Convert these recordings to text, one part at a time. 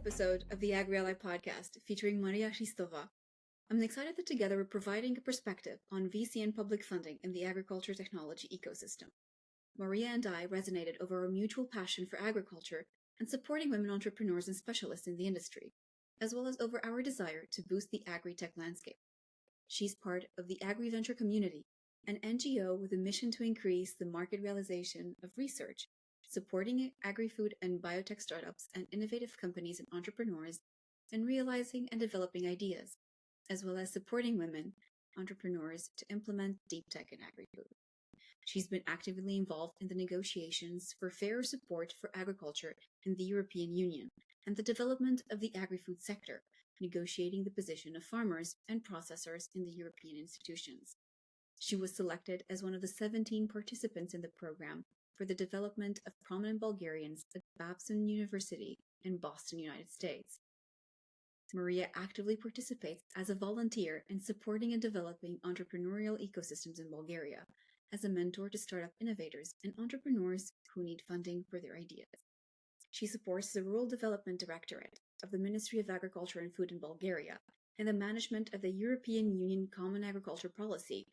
episode of the AgriAlly Podcast featuring Mariya Hristova. I'm excited that together we're providing a perspective on VC and public funding in the agriculture technology ecosystem. Mariya and I resonated over our mutual passion for agriculture and supporting women entrepreneurs and specialists in the industry, as well as over our desire to boost the Agritech landscape. She's part of the AgriVenture community, an NGO with a mission to increase the market realization of research, supporting agri-food and biotech startups and innovative companies and entrepreneurs in realizing and developing ideas, as well as supporting women entrepreneurs to implement deep tech in agri-food. She's been actively involved in the negotiations for fairer support for agriculture in the European Union and the development of the agri-food sector, negotiating the position of farmers and processors in the European institutions. She was selected as one of the 17 participants in the program for the development of prominent Bulgarians at Babson University in Boston, United States. Mariya actively participates as a volunteer in supporting and developing entrepreneurial ecosystems in Bulgaria, as a mentor to startup innovators and entrepreneurs who need funding for their ideas. She supports the Rural Development Directorate of the Ministry of Agriculture and Food in Bulgaria and the management of the European Union Common Agriculture Policy,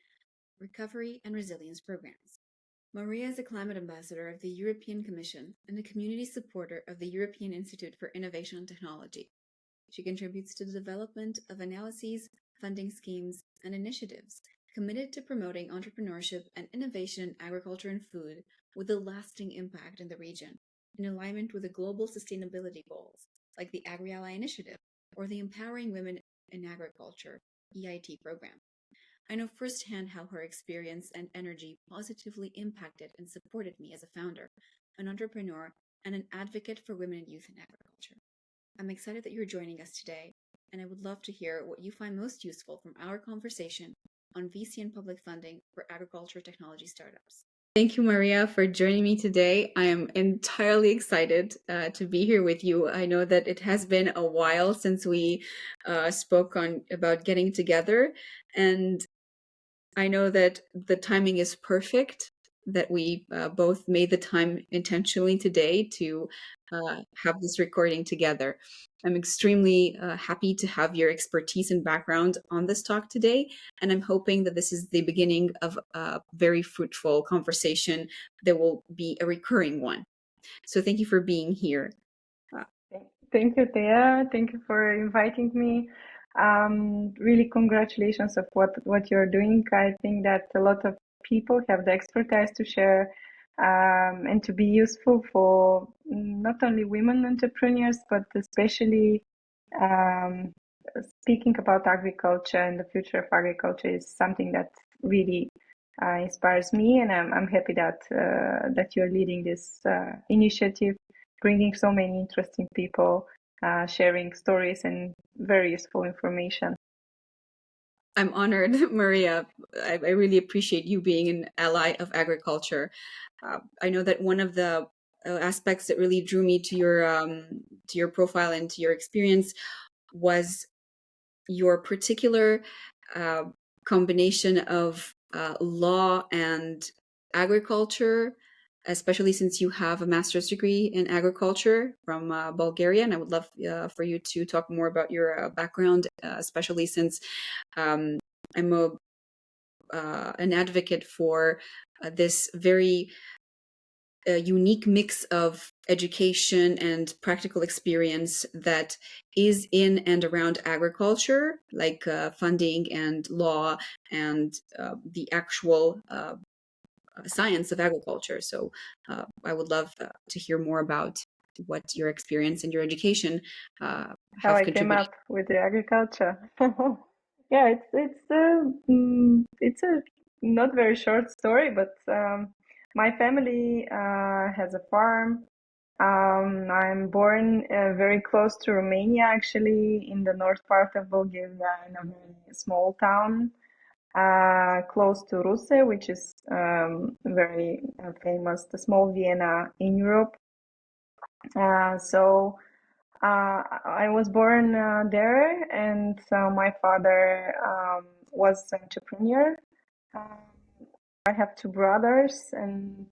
Recovery and Resilience Programs. Mariya is a climate ambassador of the European Commission and a community supporter of the European Institute for Innovation and Technology. She contributes to the development of analyses, funding schemes, and initiatives committed to promoting entrepreneurship and innovation in agriculture and food with a lasting impact in the region, in alignment with the global sustainability goals, like the AgriAlly Initiative or the Empowering Women in Agriculture EIT program. I know firsthand how her experience and energy positively impacted and supported me as a founder, an entrepreneur, and an advocate for women and youth in agriculture. I'm excited that you're joining us today, and I would love to hear what you find most useful from our conversation on VC and public funding for agriculture technology startups. Thank you, Mariya, for joining me today. I am entirely excited to be here with you. I know that it has been a while since we spoke about getting together, and I know that the timing is perfect, that we both made the time intentionally today to have this recording together. I'm extremely happy to have your expertise and background on this talk today, and I'm hoping that this is the beginning of a very fruitful conversation that will be a recurring one. So thank you for being here. Thank you, Thea. Thank you for inviting me. Really congratulations of what you're doing. I think that a lot of people have the expertise to share and to be useful for not only women entrepreneurs, but especially speaking about agriculture and the future of agriculture is something that really inspires me, and I'm happy that that you're leading this initiative, bringing so many interesting people, sharing stories and very useful information. I'm honored, Mariya. I really appreciate you being an ally of agriculture. I know that one of the aspects that really drew me to your profile and to your experience was your particular combination of law and agriculture, especially since you have a master's degree in agriculture from Bulgaria. And I would love for you to talk more about your background, especially since I'm an advocate for this very unique mix of education and practical experience that is in and around agriculture, like funding and law and the actual science of agriculture. So I would love to hear more about what your experience and your education have How I contributed. came up with the agriculture. Yeah, it's a not very short story, but my family has a farm. I'm born very close to Romania, actually, in the north part of Bulgaria, in a very small town close to Ruse, which is very famous, the small Vienna in Europe. So I was born there, and my father was an entrepreneur. I have two brothers, and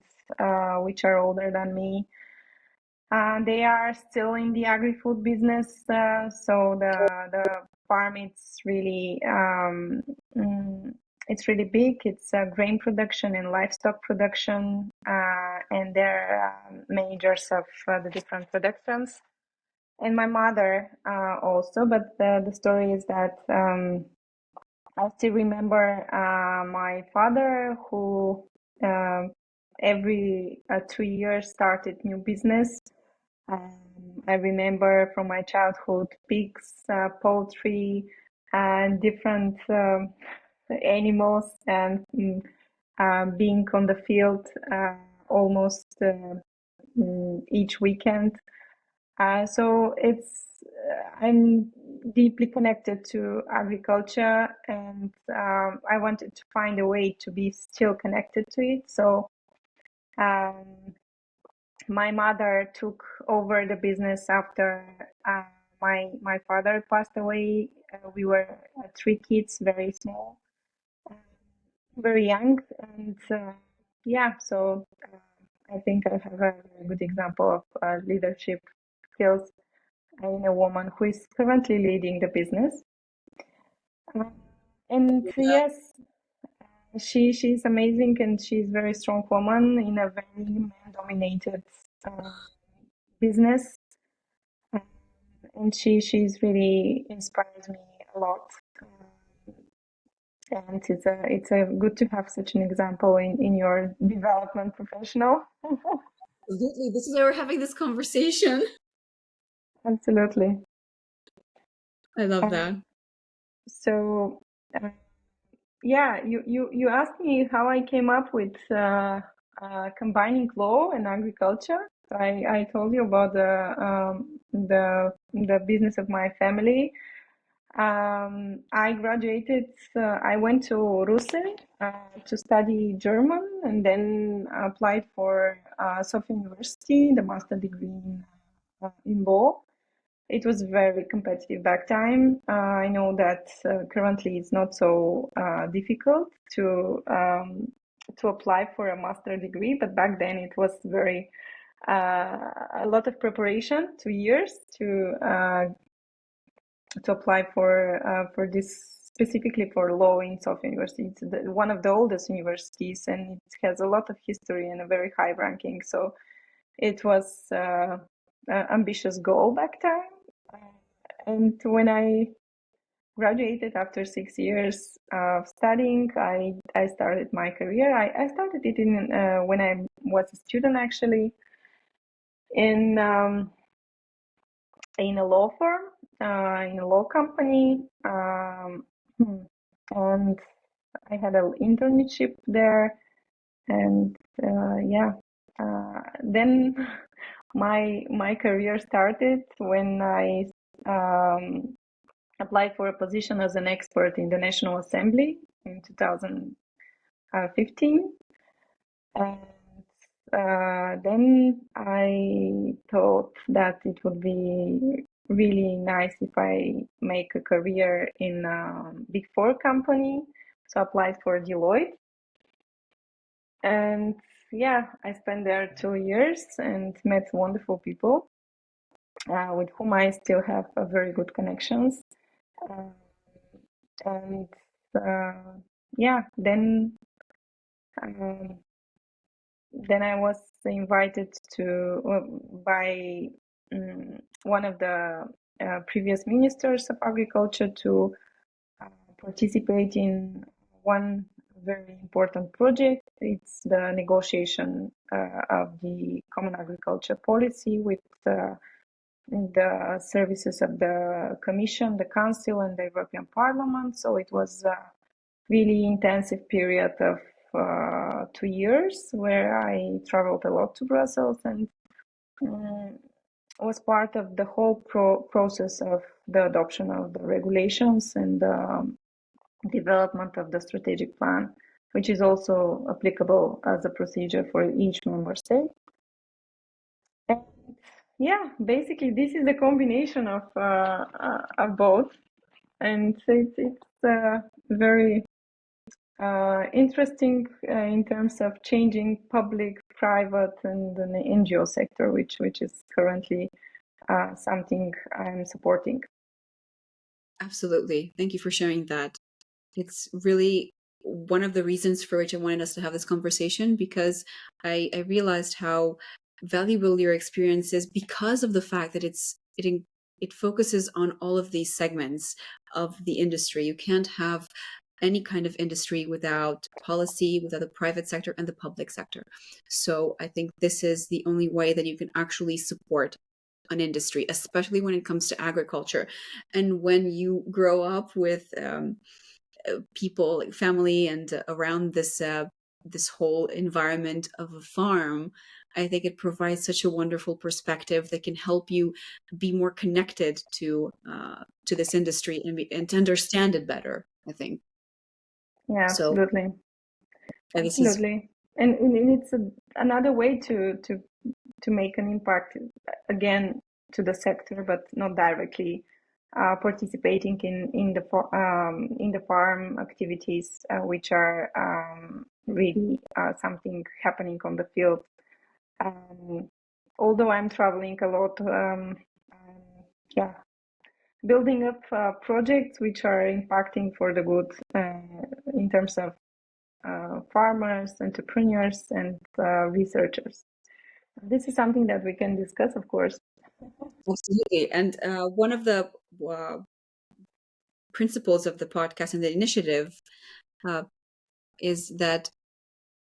which are older than me. They are still in the agri-food business, so the farm it's really big. It's grain production and livestock production, and they're managers of the different productions. And my mother also, but the story is that I still remember my father who every 2 years started new business. I remember from my childhood pigs, poultry, and different animals, and being on the field almost each weekend. So I'm deeply connected to agriculture, and I wanted to find a way to be still connected to it. So my mother took over the business after my father passed away. We were three kids, very small, very young, and so I think I have a very good example of leadership skills in a woman who is currently leading the business. And yes, she's amazing, and she's a very strong woman in a very man-dominated business. And she's really inspires me a lot. And it's a good to have such an example in your development professional. Absolutely. This is why we're having this conversation. Absolutely. I love that. So, yeah, you asked me how I came up with combining law and agriculture. I told you about the business of my family. I graduated. I went to Russell to study German, and then applied for Sofia University, the master degree in law. It was very competitive back time. I know that currently it's not so difficult to apply for a master degree, but back then it was very a lot of preparation, 2 years to apply for this, specifically for law in Sofia University. It's one of the oldest universities, and it has a lot of history and a very high ranking. So it was an ambitious goal back then. And when I graduated after 6 years of studying, I started my career. I started it when I was a student, actually, in a law firm, in a law company, and I had an internship there, and then my career started when I applied for a position as an expert in the National Assembly in 2015. And then I thought that it would be really nice if I make a career in a Big Four company. So I applied for Deloitte. And yeah, I spent there 2 years and met wonderful people with whom I still have a very good connections. And yeah, then I was invited by one of the previous ministers of agriculture to participate in one very important project. It's the negotiation of the common agriculture policy with the services of the Commission, the Council, and the European Parliament. So it was a really intensive period of 2 years where I traveled a lot to Brussels and was part of the whole process of the adoption of the regulations and development of the strategic plan, which is also applicable as a procedure for each member state. And yeah, basically this is a combination of both, and it's very interesting in terms of changing public, private, and the NGO sector, which is currently something I'm supporting. Absolutely. Thank you for sharing that. It's really one of the reasons for which I wanted us to have this conversation, because I realized how valuable your experience is because of the fact that it focuses on all of these segments of the industry. You can't have any kind of industry without policy, without the private sector and the public sector. So I think this is the only way that you can actually support an industry, especially when it comes to agriculture. And when you grow up with people, like family, and around this whole environment of a farm, I think it provides such a wonderful perspective that can help you be more connected to this industry and to understand it better, I think. Yeah, So absolutely. this is Absolutely. And it's another way to make an impact, again, to the sector, but not directly participating in the farm activities, which are really something happening on the field. Although I'm traveling a lot, yeah, building up projects which are impacting for the good in terms of farmers, entrepreneurs, and researchers. This is something that we can discuss, of course. absolutely. And one of the uh, principles of the podcast and the initiative is that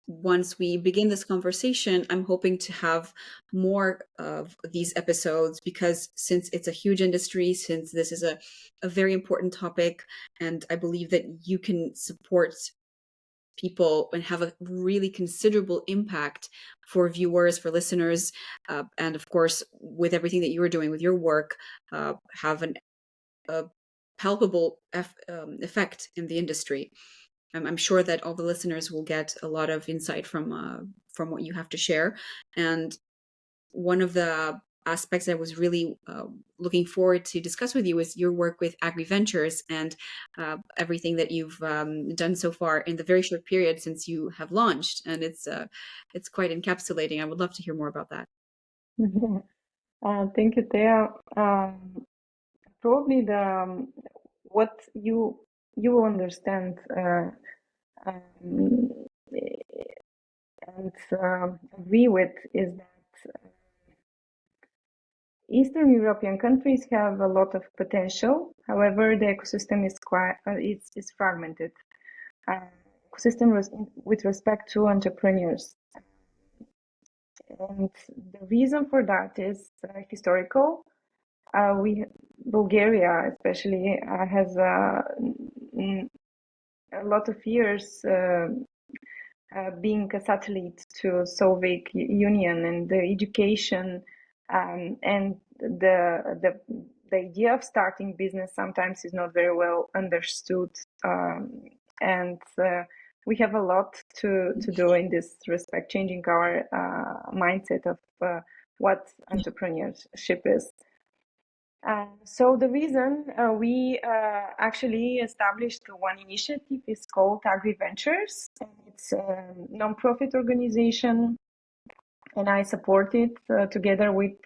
once we begin this conversation, I'm hoping to have more of these episodes, because since it's a huge industry, since this is a very important topic, and I believe that you can support people and have a really considerable impact for viewers, for listeners, and of course, with everything that you are doing with your work, have a palpable effect in the industry. I'm sure that all the listeners will get a lot of insight from what you have to share. And one of the aspects I was really looking forward to discuss with you is your work with AgriVentures and everything that you've done so far in the very short period since you have launched. And it's quite encapsulating. I would love to hear more about that. Thank you, Thea. Probably what you understand and agree with is that Eastern European countries have a lot of potential. However, the ecosystem is quite it's fragmented. Ecosystem with respect to entrepreneurs, and the reason for that is historical. Bulgaria, especially, has a lot of years being a satellite to Soviet Union, and the education and the idea of starting business sometimes is not very well understood, and we have a lot to do in this respect, changing our mindset of what entrepreneurship is. So the reason we actually established one initiative is called AgriVentures, and it's a non-profit organization, and I support it together with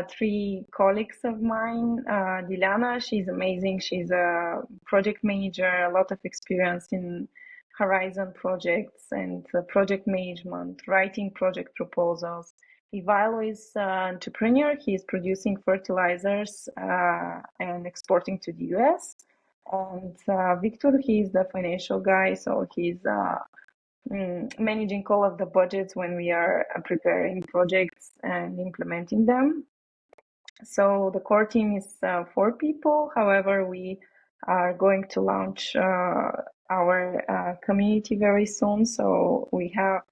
three colleagues of mine. Dileana, she's amazing. She's a project manager, a lot of experience in Horizon projects and project management, writing project proposals. Ivailo is an entrepreneur. He's producing fertilizers and exporting to the US. And Victor, he's the financial guy, so he's managing all of the budgets when we are preparing projects and implementing them. So the core team is 4 people. However, we are going to launch our community very soon. So we have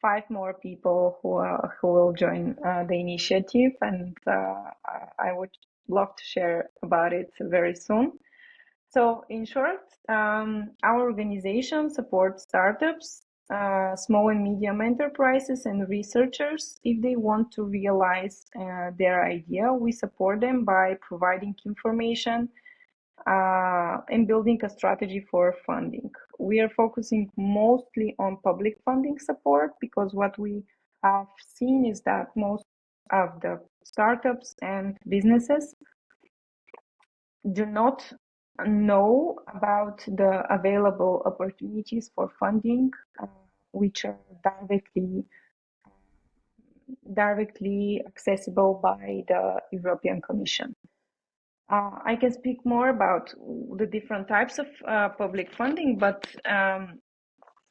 5 more people who will join the initiative, and I would love to share about it very soon. So in short, our organization supports startups, small and medium enterprises, and researchers. If they want to realize their idea, we support them by providing information and building a strategy for funding. we are focusing mostly on public funding support, because what we have seen is that most of the startups and businesses do not know about the available opportunities for funding, which are directly accessible by the European Commission. I can speak more about the different types of public funding, but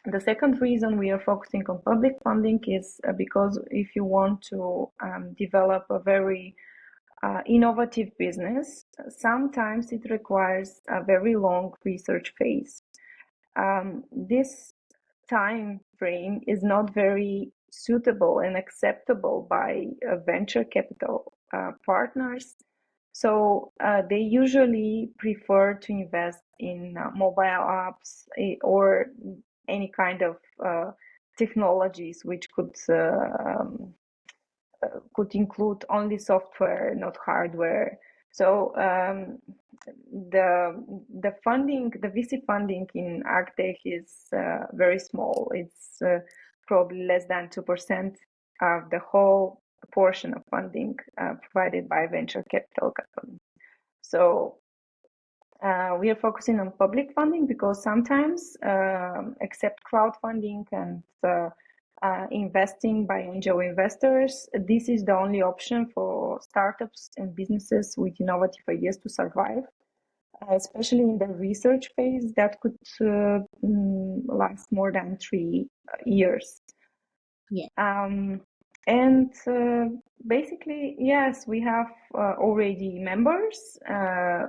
the second reason we are focusing on public funding is because if you want to develop a very innovative business, sometimes it requires a very long research phase. This time frame is not very suitable and acceptable by venture capital partners. So they usually prefer to invest in mobile apps or any kind of technologies which could include only software, not hardware. So the funding, the VC funding in Agritech is very small. It's probably less than 2% of the whole portion of funding provided by venture capital companies. So we are focusing on public funding because sometimes, except crowdfunding and investing by angel investors, this is the only option for startups and businesses with innovative ideas to survive, especially in the research phase that could last more than 3 years. Yeah. And basically, yes, we have already members.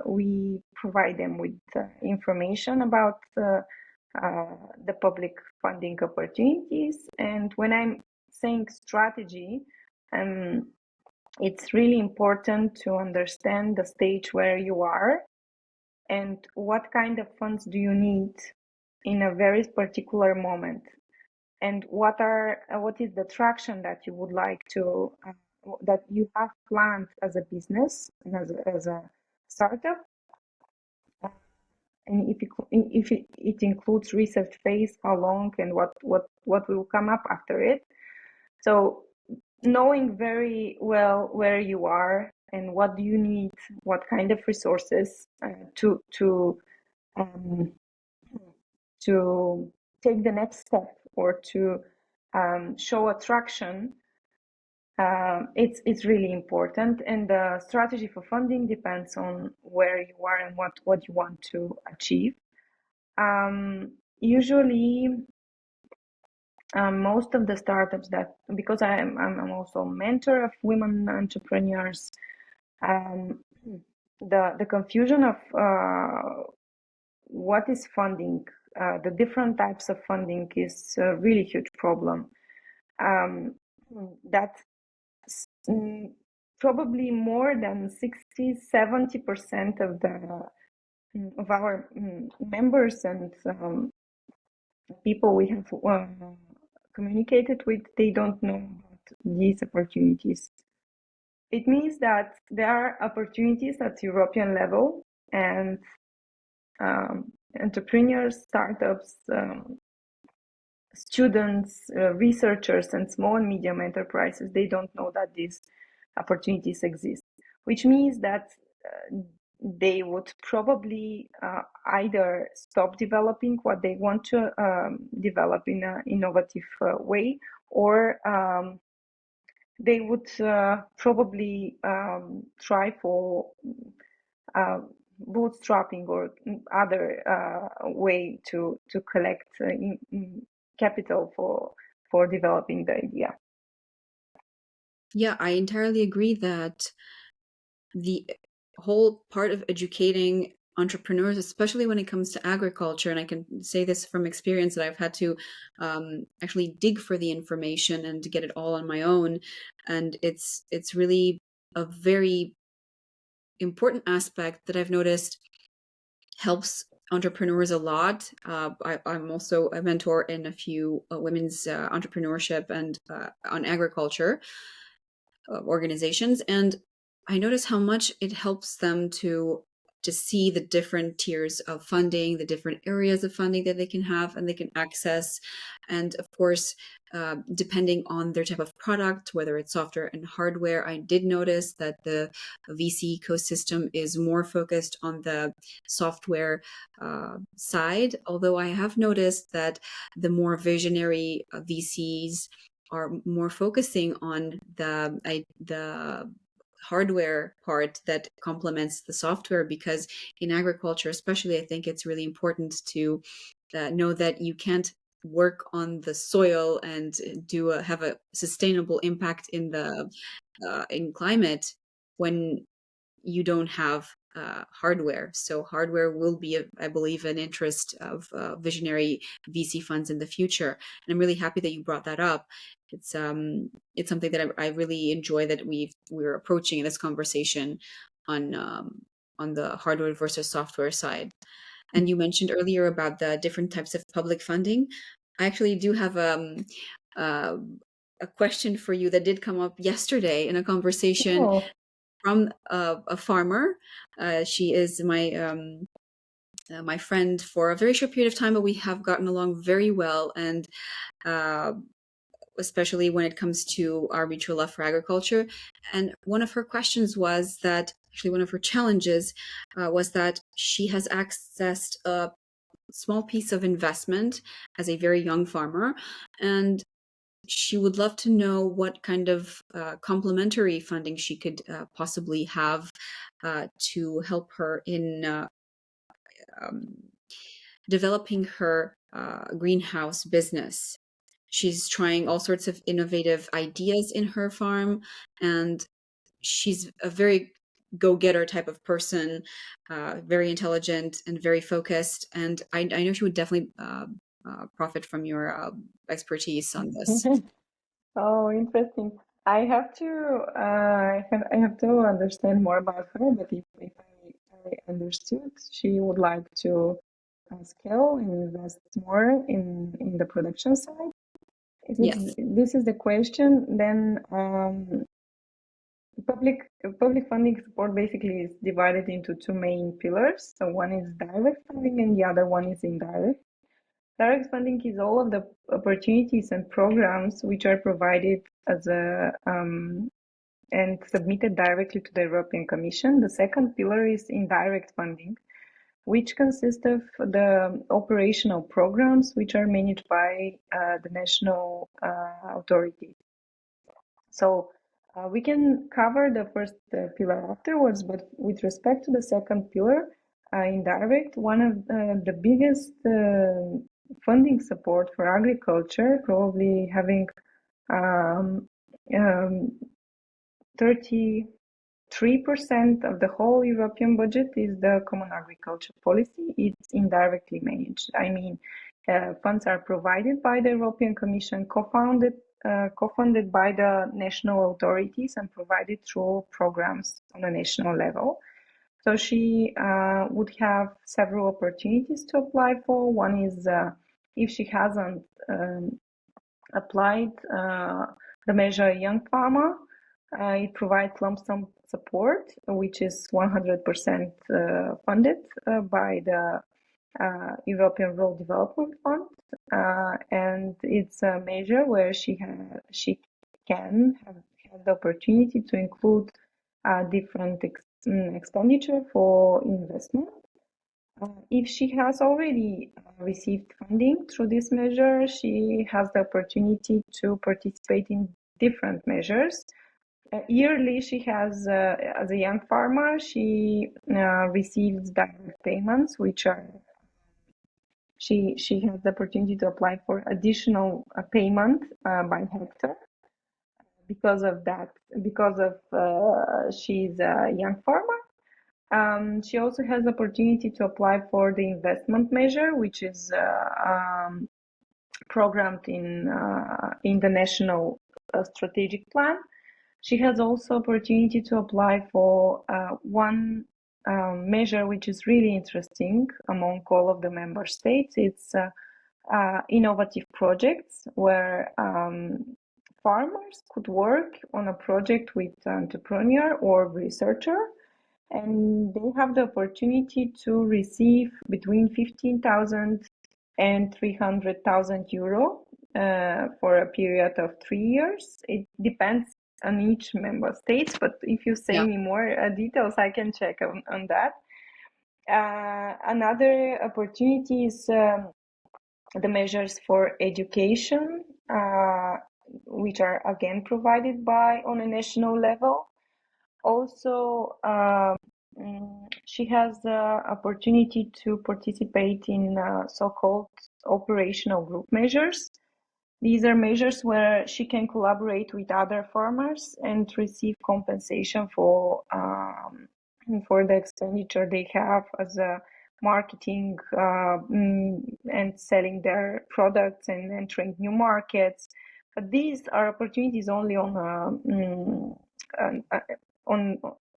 We provide them with information about the public funding opportunities. And when I'm saying strategy, it's really important to understand the stage where you are and what kind of funds do you need in a very particular moment, and what is the traction that you would like to that you have planned as a business and as a startup, and if it includes research phase, how long, and what will come up after it. So knowing very well where you are and what do you need, what kind of resources to take the next step or to show attraction, it's really important. And the strategy for funding depends on where you are and what you want to achieve. Usually, most of the startups because I'm also a mentor of women entrepreneurs, the confusion of what is funding, the different types of funding is a really huge problem. That probably more than 60-70% of our members and people we have communicated with, they don't know about these opportunities. It means that there are opportunities at European level, and entrepreneurs, startups, students, researchers, and small and medium enterprises, they don't know that these opportunities exist, which means that they would probably either stop developing what they want to develop in an innovative way, or they would probably try for bootstrapping or other way to collect capital for developing the idea. Yeah, I entirely agree that the whole part of educating entrepreneurs, especially when it comes to agriculture, and I can say this from experience that I've had to actually dig for the information and to get it all on my own, and it's really a very important aspect that I've noticed helps entrepreneurs a lot. I'm also a mentor in a few women's entrepreneurship and on agriculture organizations, and I notice how much it helps them to to see the different tiers of funding, the different areas of funding that they can have and they can access. And of course, depending on their type of product, whether it's software and hardware, I did notice that the VC ecosystem is more focused on the software side, although I have noticed that the more visionary VCs are more focusing on the hardware part that complements the software, because in agriculture especially, I think it's really important to know that you can't work on the soil and have a sustainable impact in the in climate when you don't have hardware. So hardware will be, I believe, an interest of visionary VC funds in the future. And I'm really happy that you brought that up. It's something that I really enjoy that we're approaching in this conversation on the hardware versus software side. And you mentioned earlier about the different types of public funding. I actually do have a question for you that did come up yesterday in a conversation from a farmer. She is my friend for a very short period of time, but we have gotten along very well. And especially when it comes to our mutual love for agriculture. And one of her questions was that, actually one of her challenges was that she has accessed a small piece of investment as a very young farmer, and she would love to know what kind of complementary funding she could possibly have to help her in developing her greenhouse business. She's trying all sorts of innovative ideas in her farm, and she's a very go-getter type of person, very intelligent and very focused. And I know she would definitely profit from your expertise on this. Oh, interesting. I have to understand more about her, but if I understood, she would like to scale and invest more in the production side. Yes. This is the question, then public funding support basically is divided into two main pillars. So one is direct funding and the other one is indirect. Direct funding is all of the opportunities and programs which are provided as and submitted directly to the European Commission. The second pillar is indirect funding, which consists of the operational programs which are managed by the national authorities. So we can cover the first pillar afterwards, but with respect to the second pillar, indirect, one of the biggest funding support for agriculture, probably having 33% of the whole European budget is the Common Agriculture Policy. It's indirectly managed. I mean, funds are provided by the European Commission, co-funded by the national authorities and provided through programs on a national level. So she would have several opportunities to apply for. One is if she hasn't applied the measure Young Farmer, it provides lump sum support, which is 100% funded by the European Rural Development Fund, and it's a measure where she can have the opportunity to include different expenditure for investment. If she has already received funding through this measure, she has the opportunity to participate in different measures. Yearly, she has, as a young farmer, she receives direct payments, which are she has the opportunity to apply for additional payment by hectare because of she's a young farmer. She also has the opportunity to apply for the investment measure, which is programmed in the national strategic plan. She has also opportunity to apply for one measure which is really interesting among all of the member states. It's innovative projects where farmers could work on a project with entrepreneur or researcher, and they have the opportunity to receive between 15,000 and 300,000 euro for a period of 3 years. It depends on each member state, but if you say me more details, I can check on that. Another opportunity is the measures for education, which are again provided by on a national level. Also, she has the opportunity to participate in so-called operational group measures. These are measures where she can collaborate with other farmers and receive compensation for the expenditure they have as a marketing and selling their products and entering new markets. But these are opportunities only on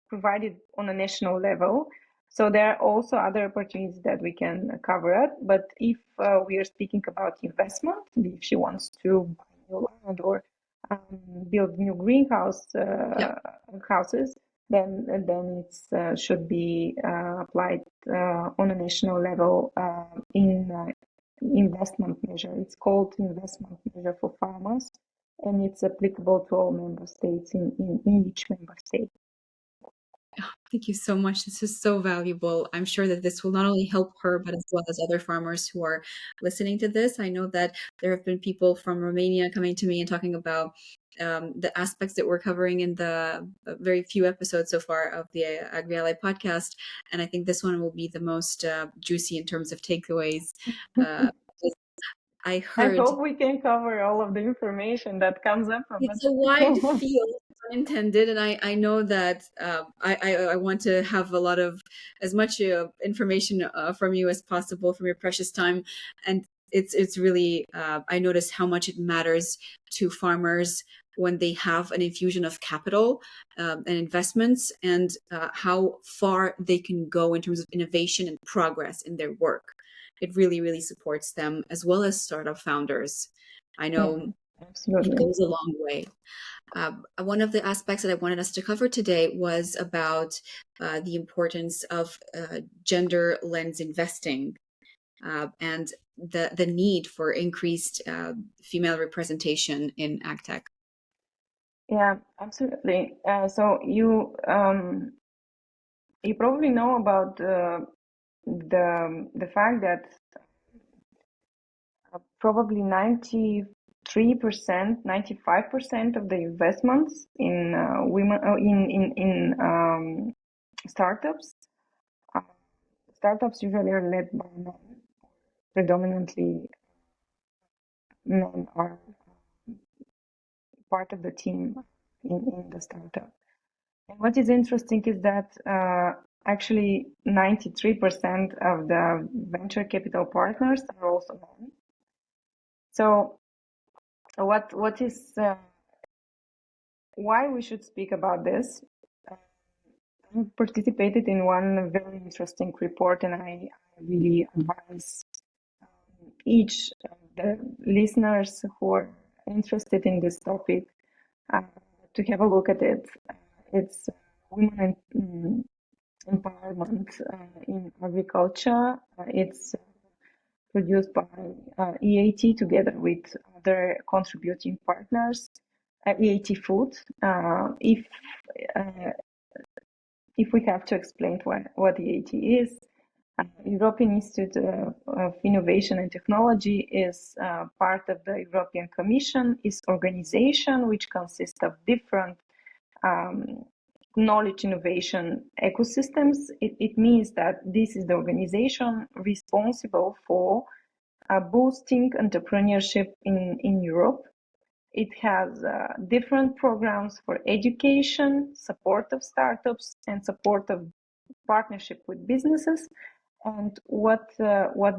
provided on a national level. So there are also other opportunities that we can cover it. But if we are speaking about investment, if she wants to buy new land or build new greenhouse houses, then it should be applied on a national level in investment measure. It's called investment measure for farmers, and it's applicable to all member states in each member state. Thank you so much. This is so valuable. I'm sure that this will not only help her, but as well as other farmers who are listening to this. I know that there have been people from Romania coming to me and talking about the aspects that we're covering in the very few episodes so far of the AgriAlly podcast. And I think this one will be the most juicy in terms of takeaways. I hope we can cover all of the information that comes up from it. It's a wide field, unintended, and I know that I want to have as much information from you as possible, from your precious time, and it's really I notice how much it matters to farmers when they have an infusion of capital and investments, and how far they can go in terms of innovation and progress in their work. It really, really supports them, as well as startup founders. I know it goes a long way. One of the aspects that I wanted us to cover today was about the importance of gender lens investing and the need for increased female representation in AgTech. Yeah, absolutely. So you probably know about the fact that probably 93%, 95% of the investments in women in startups usually are led by men. Predominantly, men are part of the team in the startup. And what is interesting is that actually 93% of the venture capital partners are also men. So what is why we should speak about this? I participated in one very interesting report, and I really advise each of the listeners who are interested in this topic to have a look at it. It's women empowerment in agriculture. It's produced by EIT together with other contributing partners. EIT Food. If we have to explain what EIT is, European Institute of Innovation and Technology is part of the European Commission. It's organization which consists of different knowledge innovation ecosystems. It means that this is the organization responsible for boosting entrepreneurship in Europe. It has different programs for education, support of startups, and support of partnership with businesses. And what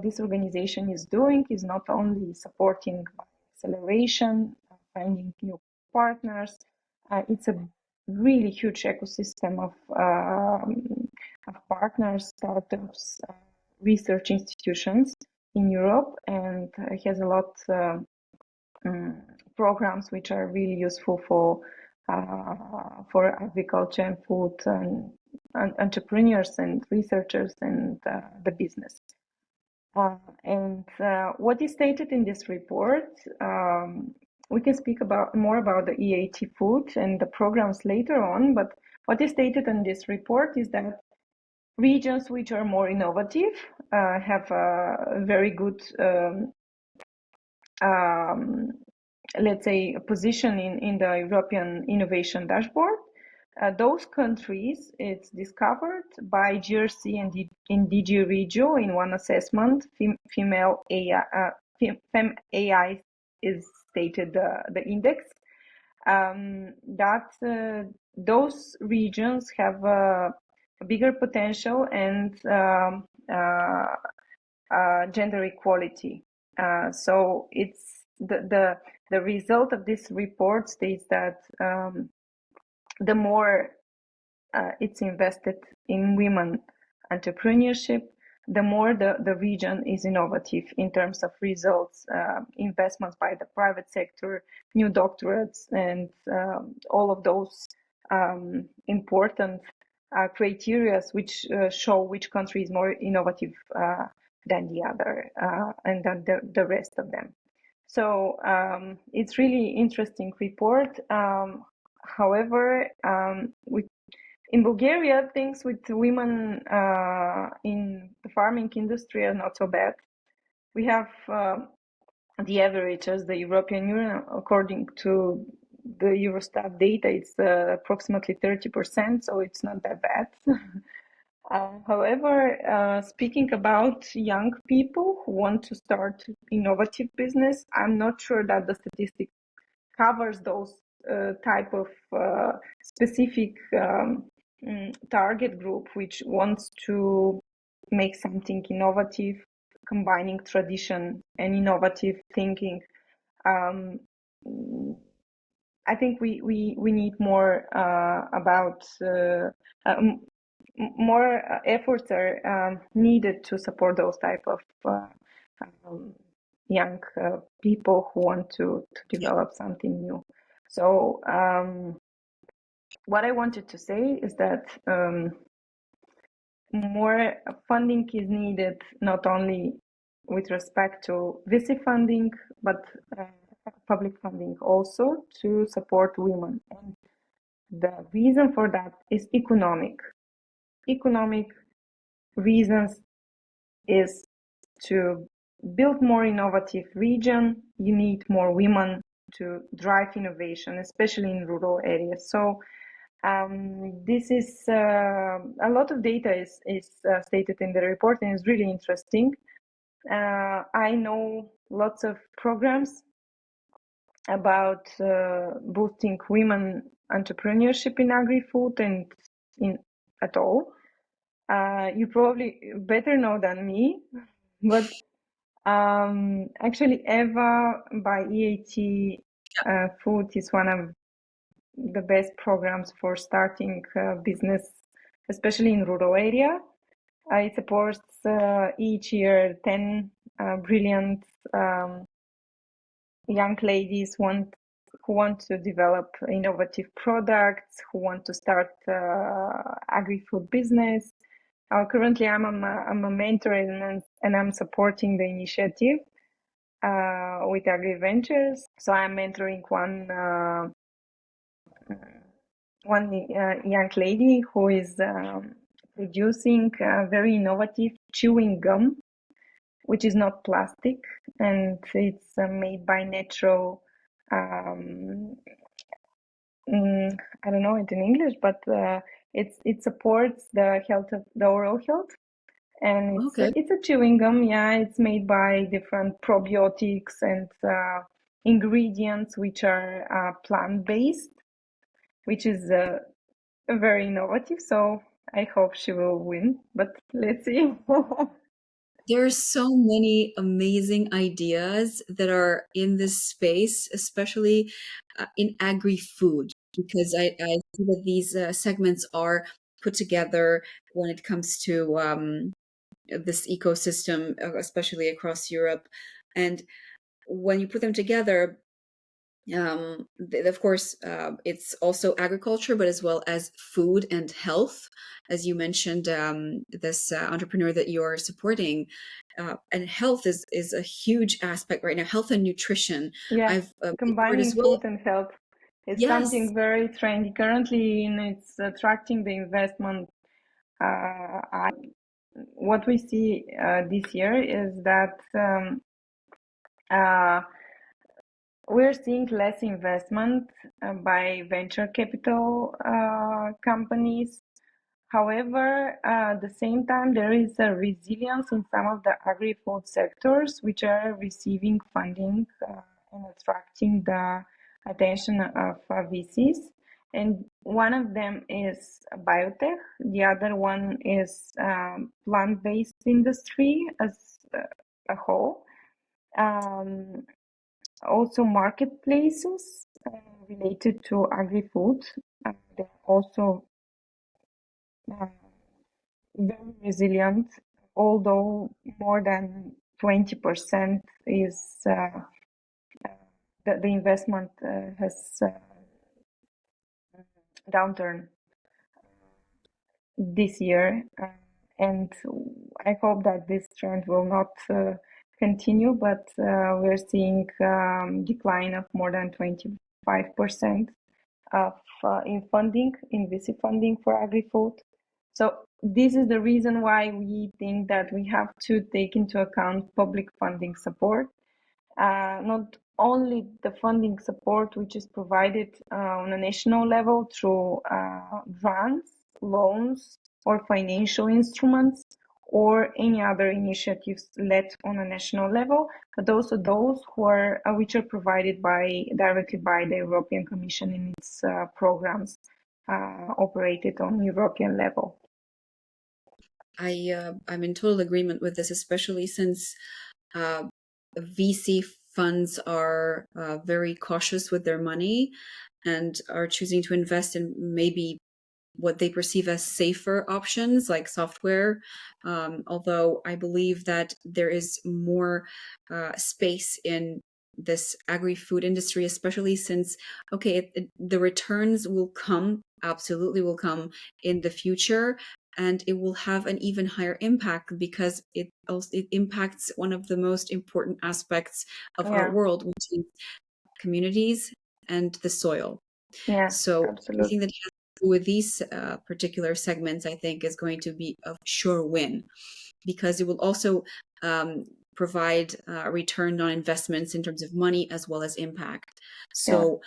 this organization is doing is not only supporting acceleration, finding new partners. It's a really huge ecosystem of partners, startups, research institutions in Europe, and has a lot programs which are really useful for agriculture and food and entrepreneurs and researchers and the business. And what is stated in this report, we can speak more about the EIT food and the programs later on, but what is stated in this report is that regions which are more innovative have a very good, let's say, a position in the European Innovation Dashboard. Those countries, it's discovered by GRC and DG Regio in one assessment. Female AI, Fem AI is stated the index. That those regions have a bigger potential and gender equality. So it's the result of this report states that the more it's invested in women entrepreneurship, the more the region is innovative in terms of results, investments by the private sector, new doctorates, and all of those important criteria which show which country is more innovative than the other and than the rest of them. So it's really interesting report. However, in Bulgaria, things with women in the farming industry are not so bad. We have the average as the European Union, according to the Eurostat data, it's approximately 30%, so it's not that bad. However, speaking about young people who want to start innovative business, I'm not sure that the statistic covers those type of specific target group which wants to make something innovative, combining tradition and innovative thinking. I think we need more about more efforts are needed to support those type of young people who want to develop something new. So what I wanted to say is that more funding is needed, not only with respect to VCfunding, but public funding also to support women. And the reason for that is economic. Economic reasons is to build more innovative region, you need more women to drive innovation, especially in rural areas. So this is a lot of data is stated in the report, and it's really interesting. I know lots of programs about boosting women entrepreneurship in agri-food and in at all. You probably better know than me, but actually EVA by EIT Food is one of the best programs for starting business, especially in rural area. It supports each year 10 brilliant young ladies who want to develop innovative products, who want to start agri-food business. Currently, I'm a mentor and I'm supporting the initiative with AgriVentures. So I'm mentoring one young lady who is producing very innovative chewing gum, which is not plastic, and it's made by natural. I don't know it in English, but it supports the health of the oral health, and it's a chewing gum. Yeah, it's made by different probiotics and ingredients which are plant-based, which is very innovative. So I hope she will win, but let's see. There are so many amazing ideas that are in this space, especially in agri-food, because I see that these segments are put together when it comes to this ecosystem, especially across Europe. And when you put them together, Of course, it's also agriculture, but as well as food and health. As you mentioned, this entrepreneur that you're supporting, and health is a huge aspect right now. Health and nutrition. Yeah, I've heard as combining well. food and health is Yes. something very trendy currently, and it's attracting the investment. What we see this year is that uh, we're seeing less investment by venture capital companies. However, at the same time, there is a resilience in some of the agri-food sectors which are receiving funding and attracting the attention of VCs. And one of them is biotech. The other one is plant-based industry as a whole. Um, Also marketplaces related to agri-food. They're also uh, very resilient, although more than 20% is the investment has downturn this year, and I hope that this trend will not continue, but we're seeing decline of more than 25% of in funding, in VC funding for agri-food. So this is the reason why we think that we have to take into account public funding support, not only the funding support which is provided on a national level through grants, loans, or financial instruments, or any other initiatives led on a national level, but also those which are provided directly by the European Commission in its programs operated on European level. I'm in total agreement with this, especially since VC funds are very cautious with their money and are choosing to invest in maybe what they perceive as safer options like software. Although I believe that there is more space in this agri-food industry, especially since, okay, the returns will come, absolutely will come in the future, and it will have an even higher impact because it impacts one of the most important aspects of our Yeah, world, which is communities and the soil. yeah, So anything absolutely. that has to do with these particular segments, I think, is going to be a sure win because it will also provide a return on investments in terms of money as well as impact. Yeah. So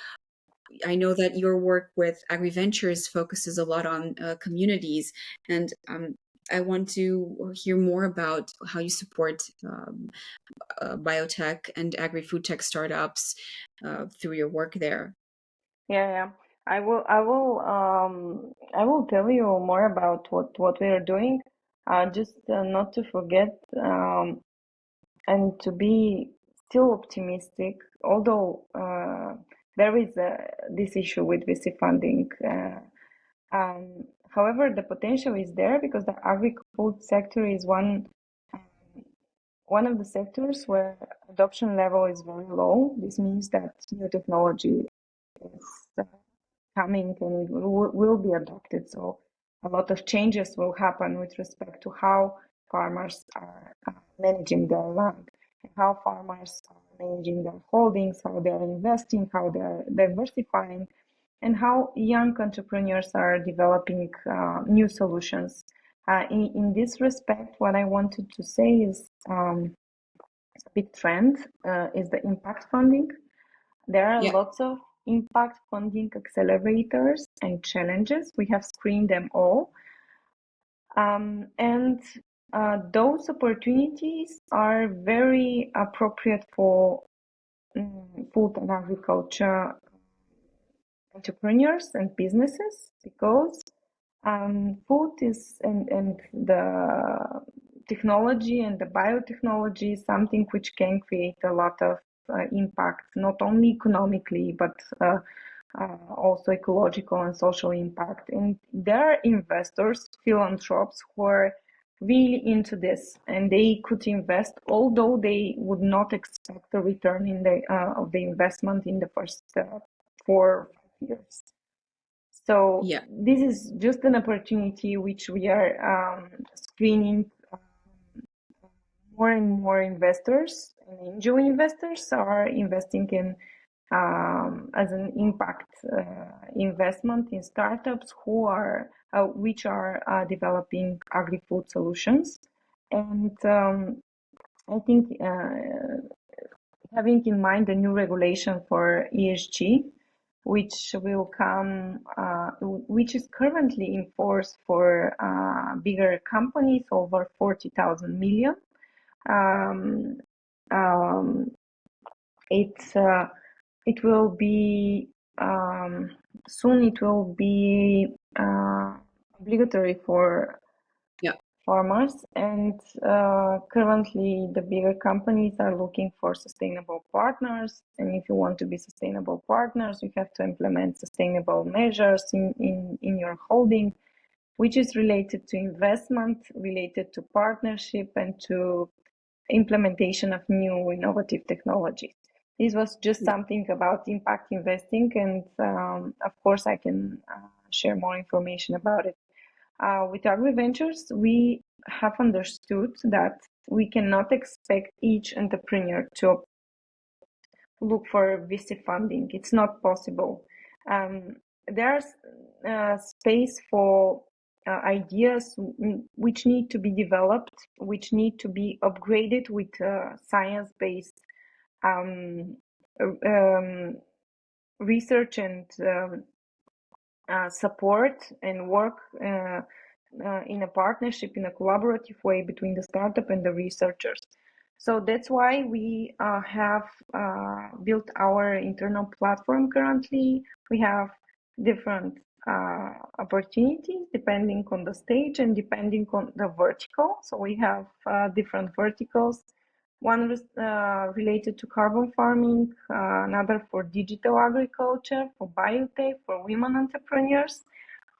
I know that your work with AgriVentures focuses a lot on communities, and I want to hear more about how you support biotech and agri-food tech startups through your work there. Yeah. I will tell you more about what we are doing. Just not to forget, and to be still optimistic, although there is this issue with VC funding. However, the potential is there because the agri-food sector is one of the sectors where adoption level is very low. This means that new technology is coming and will be adopted. So a lot of changes will happen with respect to how farmers are managing their land, how farmers are managing their holdings, how they're investing, how they're diversifying, and how young entrepreneurs are developing new solutions. In this respect, what I wanted to say is a big trend is the impact funding. There are Yeah. lots of impact funding accelerators and challenges. We have screened them all. And those opportunities are very appropriate for food and agriculture entrepreneurs and businesses because food is and the technology and the biotechnology is something which can create a lot of impact, not only economically, but also ecological and social impact. And there are investors, philanthropes who are really into this, and they could invest, although they would not expect a return in of the investment in the first 4 or 5 years. So Yeah. this is just an opportunity which we are screening. More and more investors and angel investors are investing in as an impact investment in startups which are developing agri-food solutions. And I think having in mind the new regulation for ESG, which will come, which is currently in force for bigger companies over 40,000 million. It will be soon. It will be obligatory for farmers, and currently the bigger companies are looking for sustainable partners. And if you want to be sustainable partners, you have to implement sustainable measures in your holding, which is related to investment, related to partnership, and to implementation of new innovative technologies. This was just something about impact investing, and of course I can share more information about it. With AgriVentures, we have understood that we cannot expect each entrepreneur to look for VC funding. It's not possible. There's space for ideas which need to be developed, which need to be upgraded with science-based research and support and work in a partnership, in a collaborative way between the startup and the researchers. So that's why we have built our internal platform currently. We have different opportunities depending on the stage and depending on the vertical. So we have different verticals. One related to carbon farming, another for digital agriculture, for biotech, for women entrepreneurs,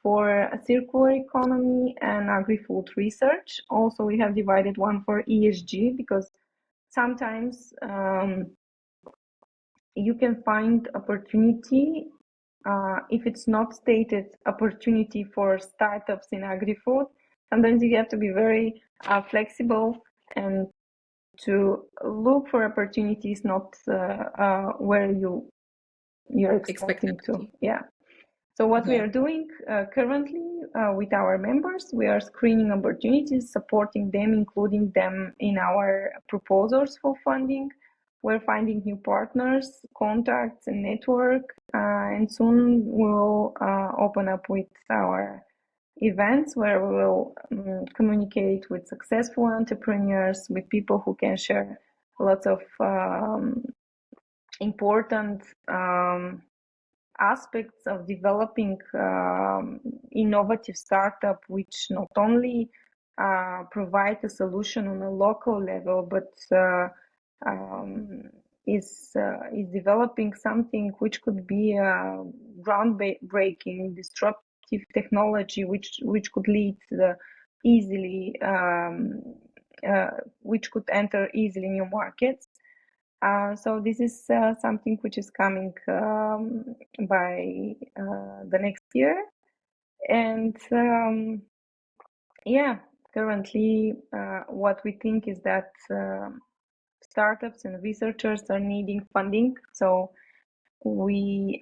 for a circular economy and agri-food research. Also, we have divided one for ESG, because sometimes you can find opportunity, if it's not stated opportunity for startups in agri-food. Sometimes you have to be very flexible and to look for opportunities not where you're expecting to. Yeah. So what we are doing currently with our members, we are screening opportunities, supporting them, including them in our proposals for funding. We're finding new partners, contacts, and network, and soon we'll open up with our events where we will communicate with successful entrepreneurs, with people who can share lots of important aspects of developing innovative startup, which not only provide a solution on a local level, but is developing something which could be groundbreaking, disruptive technology, which could lead easily, which could enter easily new markets. So this is something which is coming by the next year, and currently what we think is that startups and researchers are needing funding, so we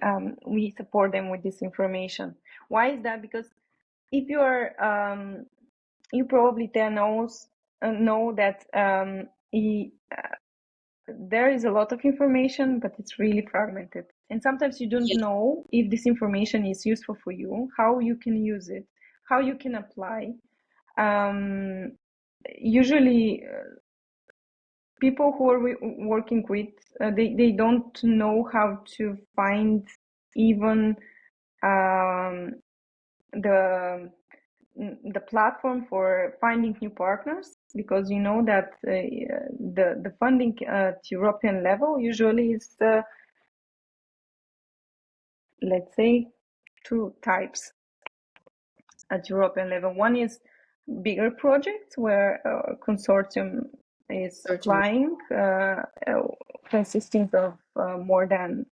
support them with this information. Why is that? Because if you are you probably know that there is a lot of information, but it's really fragmented, and sometimes you don't know if this information is useful for you, how you can use it, how you can apply. Usually people who are working with, they don't know how to find even the platform for finding new partners, because you know that the funding at European level usually is let's say two types at European level. One is bigger projects where a consortium is Certainly. applying, consisting of more than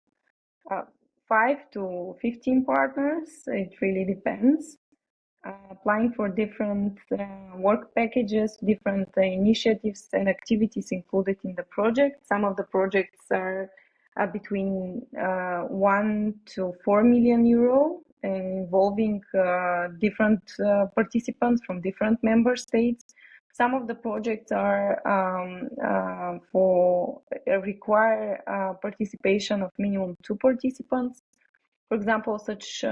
5 to 15 partners. It really depends. Applying for different work packages, different initiatives and activities included in the project. Some of the projects are between 1 to 4 million euro, involving different participants from different member states. Some of the projects are require participation of minimum 2 participants. For example, such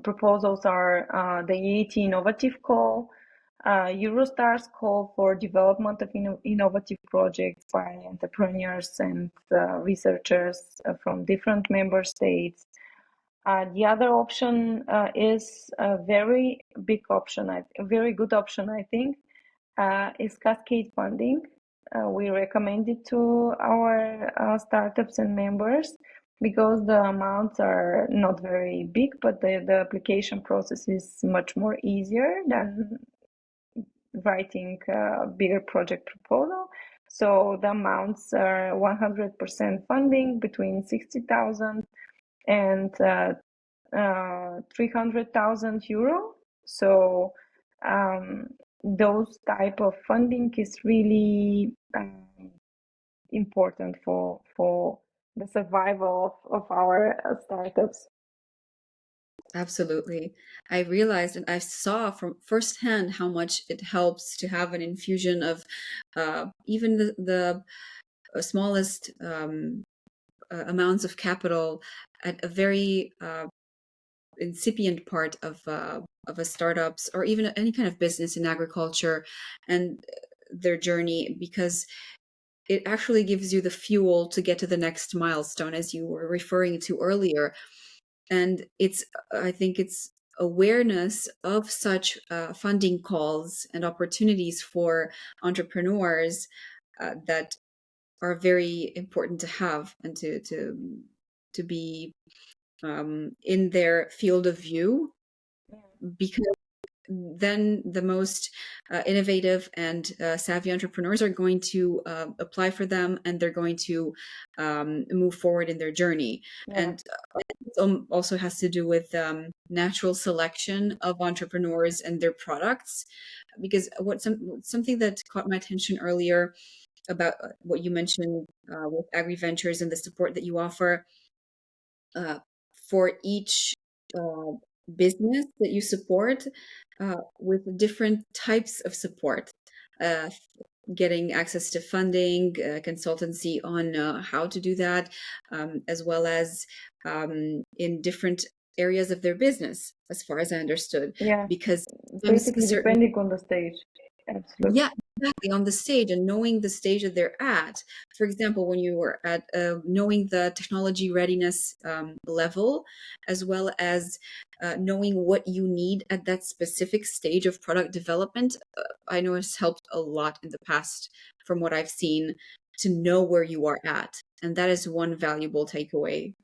proposals are the EIT Innovative Call, Eurostar's call for development of innovative projects by entrepreneurs and researchers from different member states. The other option is a very big option, a very good option, I think, is cascade funding. We recommend it to our startups and members because the amounts are not very big, but the application process is much more easier than writing a bigger project proposal. So the amounts are 100% funding between 60,000 and 300,000 euro. So those type of funding is really important for the survival of our startups. Absolutely. I realized and I saw from firsthand how much it helps to have an infusion of even the smallest amounts of capital at a very incipient part of a startups or even any kind of business in agriculture and their journey, because it actually gives you the fuel to get to the next milestone, as you were referring to earlier. And I think it's awareness of such funding calls and opportunities for entrepreneurs that are very important to have and to be in their field of view, because then the most innovative and savvy entrepreneurs are going to apply for them, and they're going to move forward in their journey. Yeah. And it also has to do with natural selection of entrepreneurs and their products, because something that caught my attention earlier about what you mentioned with AgriVentures and the support that you offer for each business that you support, with different types of support, getting access to funding, consultancy on how to do that, as well as in different areas of their business, as far as I understood. Yeah, Because basically depending on the stage. Absolutely. yeah, exactly, on the stage and knowing the stage that they're at. For example, when you were at knowing the technology readiness level, as well as knowing what you need at that specific stage of product development, I know it's helped a lot in the past from what I've seen to know where you are at. And that is one valuable takeaway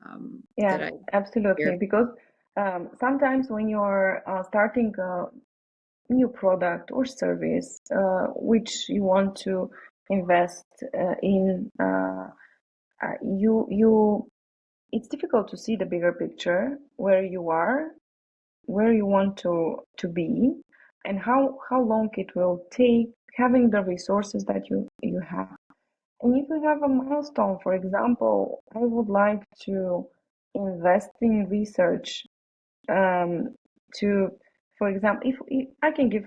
Yeah, that I absolutely. hear. Because sometimes when you're starting a new product or service which you want to invest in, it's difficult to see the bigger picture, where you are, where you want to be, and how long it will take, having the resources that you have. And if you have a milestone, for example, I would like to invest in research to, for example, if I can give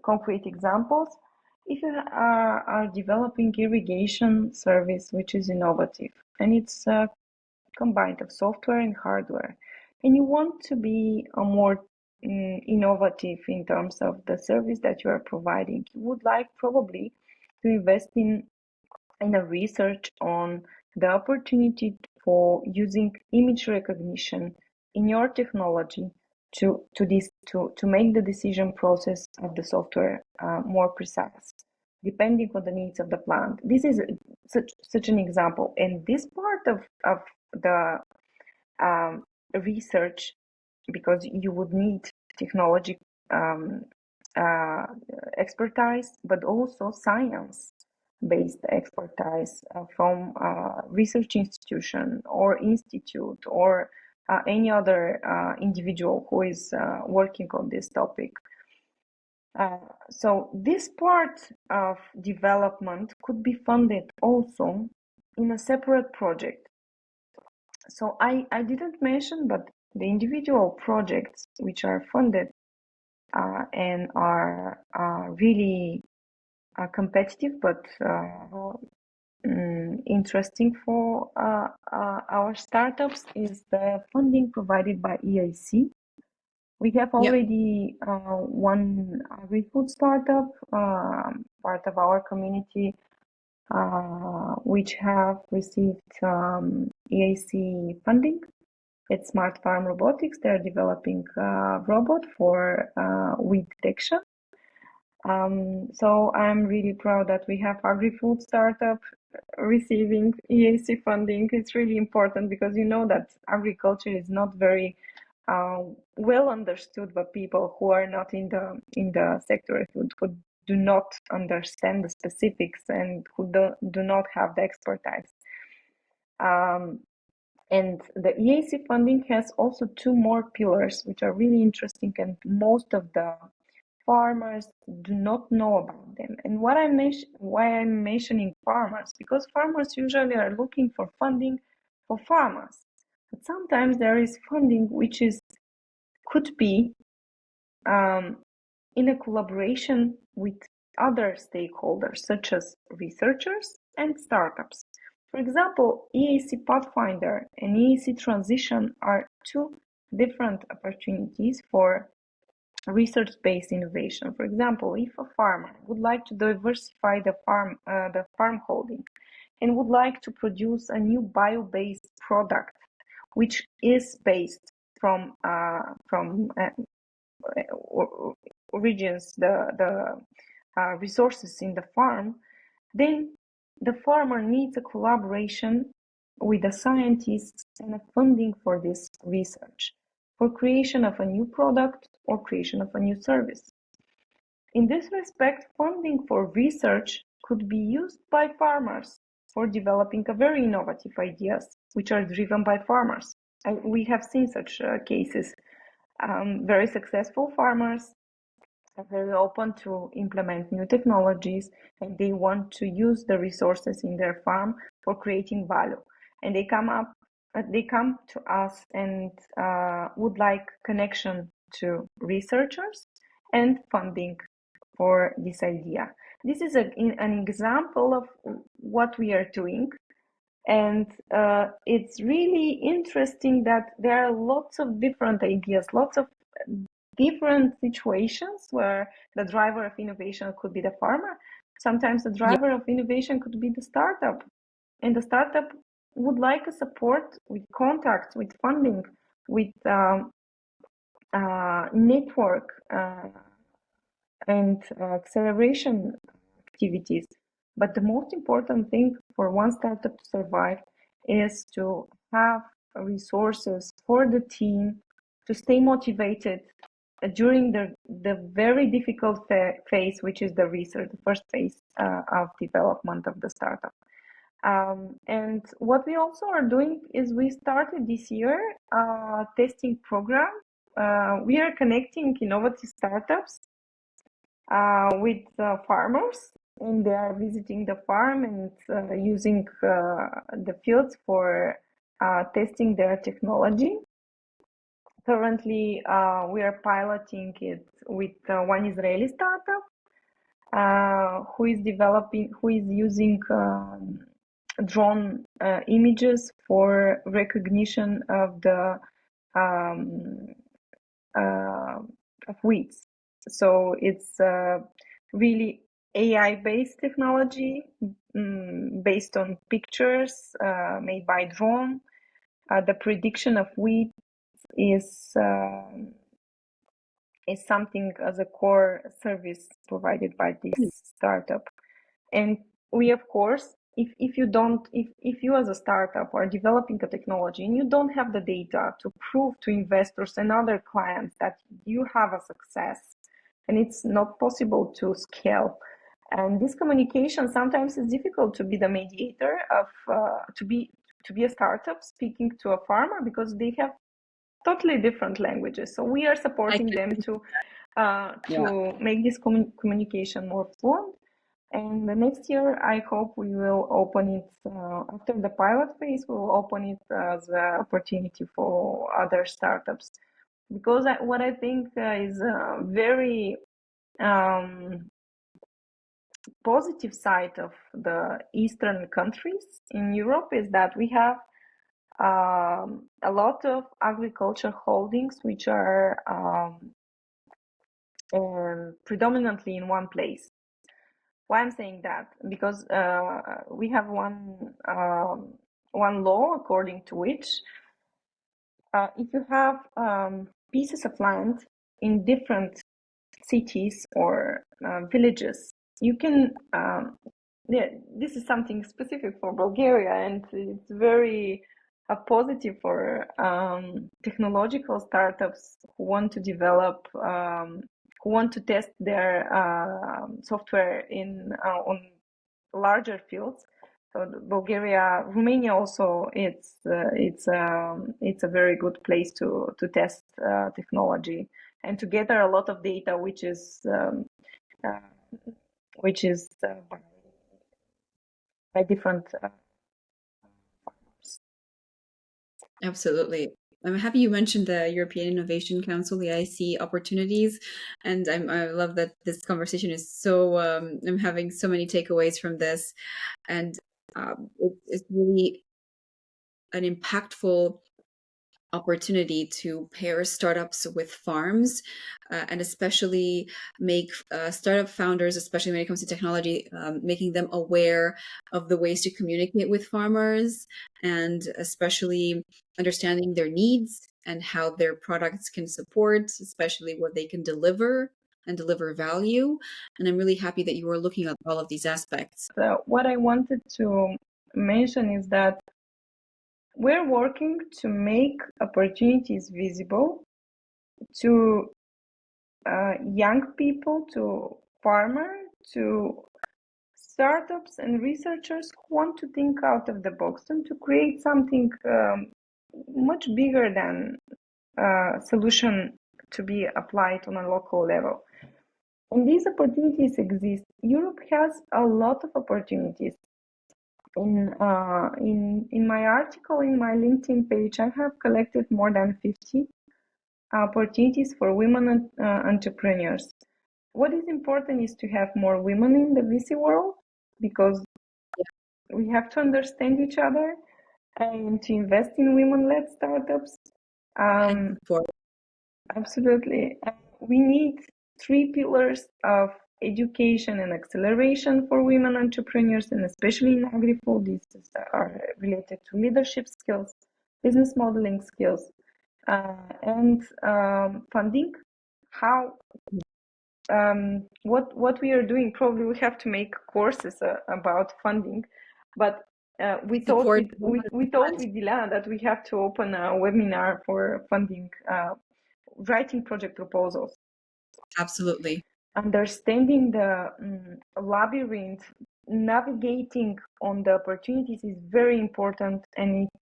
concrete examples, if you are developing irrigation service which is innovative and it's combined of software and hardware, and you want to be a more innovative in terms of the service that you are providing, you would like probably to invest in a research on the opportunity for using image recognition in your technology to make the decision process of the software more precise, depending on the needs of the plant. This is such an example, and this part of the research, because you would need technology expertise, but also science-based expertise from research institution or institute or any other individual who is working on this topic. So this part of development could be funded also in a separate project. So I didn't mention, but the individual projects which are funded and are really competitive, but interesting for our startups is the funding provided by EIC. We have already one agri-food startup, part of our community, which have received EIC funding. It's Smart Farm Robotics. They're developing a robot for weed detection. So I'm really proud that we have agri-food startup receiving EIC funding. It's really important because you know that agriculture is not very well understood by people who are not in the sector, who do not understand the specifics and who do not have the expertise. And the EIC funding has also two more pillars, which are really interesting, and most of the farmers do not know about them. And why I'm mentioning farmers, because farmers usually are looking for funding for farmers. But sometimes there is funding which could be in a collaboration with other stakeholders, such as researchers and startups. For example, EIC Pathfinder and EIC Transition are two different opportunities for research-based innovation. For example, if a farmer would like to diversify the farm holding and would like to produce a new bio-based product, which is based from origins, the resources in the farm, then the farmer needs a collaboration with the scientists and a funding for this research, for creation of a new product or creation of a new service. In this respect, funding for research could be used by farmers for developing a very innovative ideas, which are driven by farmers. We have seen such cases. Very successful farmers are very open to implement new technologies, and they want to use the resources in their farm for creating value. And they come to us and would like connection to researchers and funding for this idea. This is an example of what we are doing. And it's really interesting that there are lots of different ideas, lots of different situations where the driver of innovation could be the farmer. Sometimes the driver of innovation could be the startup. And the startup would like a support with contacts, with funding, with network and acceleration activities. But the most important thing for one startup to survive is to have resources for the team to stay motivated during the very difficult phase, which is the research, the first phase of development of the startup. And what we also are doing is we started this year a testing program. We are connecting innovative startups with farmers, and they are visiting the farm and using the fields for testing their technology. Currently, we are piloting it with one Israeli startup who is using drone images for recognition of the of weeds. So it's really AI-based technology based on pictures made by drone. The prediction of weeds is something as a core service provided by this startup. And we, of course, if you as a startup are developing a technology and you don't have the data to prove to investors and other clients that you have a success, and it's not possible to scale. And this communication sometimes is difficult to be the mediator of to be a startup speaking to a farmer, because they have totally different languages. So we are supporting them to make this communication more fluent. And the next year, I hope we will open it after the pilot phase. We will open it as an opportunity for other startups, because what I think is a very positive side of the Eastern countries in Europe is that we have a lot of agriculture holdings which are predominantly in one place. Why I'm saying that? Because we have one law according to which if you have pieces of land in different cities or villages, you can this is something specific for Bulgaria, and it's very positive for technological startups who want to develop, who want to test their software on larger fields. So Bulgaria, Romania also, it's a very good place to test technology and to gather a lot of data, which is by different farmers. Absolutely. I'm happy you mentioned the European Innovation Council, the EIC opportunities, and I love that this conversation is so. I'm having so many takeaways from this, and it's really an impactful opportunity to pair startups with farms, and especially make startup founders, especially when it comes to technology, making them aware of the ways to communicate with farmers, and especially understanding their needs and how their products can support, especially what they can deliver and deliver value. And I'm really happy that you are looking at all of these aspects. So what I wanted to mention is that we're working to make opportunities visible to young people, to farmers, to startups and researchers who want to think out of the box and to create something much bigger than a solution to be applied on a local level. And these opportunities exist. Europe has a lot of opportunities. In my article, in my LinkedIn page, I have collected more than 50 opportunities for women entrepreneurs. What is important is to have more women in the VC world, because we have to understand each other and to invest in women-led startups. Absolutely. We need 3 pillars of education and acceleration for women entrepreneurs, and especially in agri-food. These are related to leadership skills, business modeling skills, and funding. How what we are doing, probably we have to make courses about funding, but we thought with Dileana that we have to open a webinar for funding, writing project proposals. Absolutely. Understanding the labyrinth, navigating on the opportunities is very important, and it's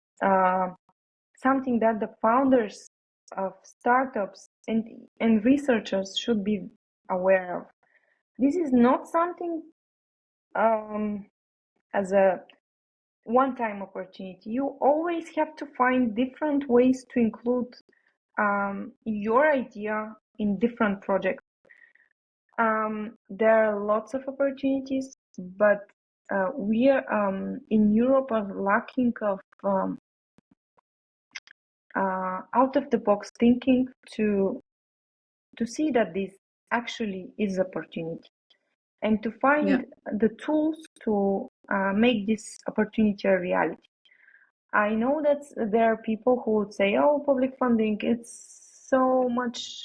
something that the founders of startups and researchers should be aware of. This is not something as a one-time opportunity. You always have to find different ways to include your idea in different projects. There are lots of opportunities, but we are in Europe are lacking of out-of-the-box thinking to see that this actually is opportunity, and to find the tools to make this opportunity a reality. I know that there are people who would say, "Oh, public funding, it's so much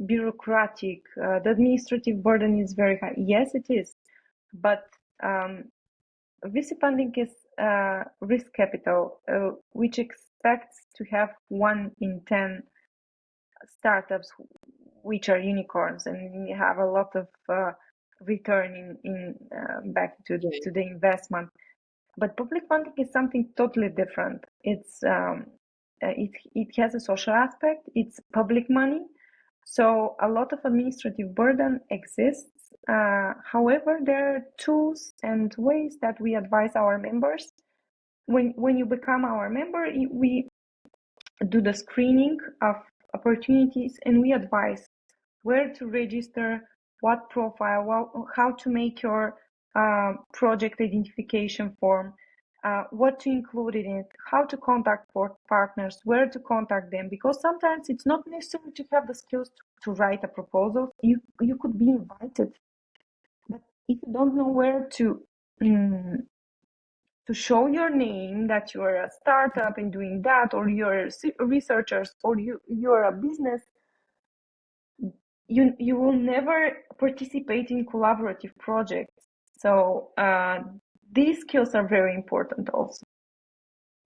bureaucratic. The administrative burden is very high." Yes, it is, but VC funding is risk capital, which expects to have 1 in 10 startups which are unicorns, and you have a lot of return in back to the investment. But public funding is something totally different. It has a social aspect. It's public money, so a lot of administrative burden exists. However, there are tools and ways that we advise our members. When you become our member, we do the screening of opportunities, and we advise where to register, what profile, how to make your project identification form, what to include in it, how to contact partners, where to contact them, because sometimes it's not necessary to have the skills to write a proposal. You could be invited, but if you don't know where to show your name, that you are a startup and doing that, or you're researchers, or you're a business, you will never participate in collaborative projects. So these skills are very important also.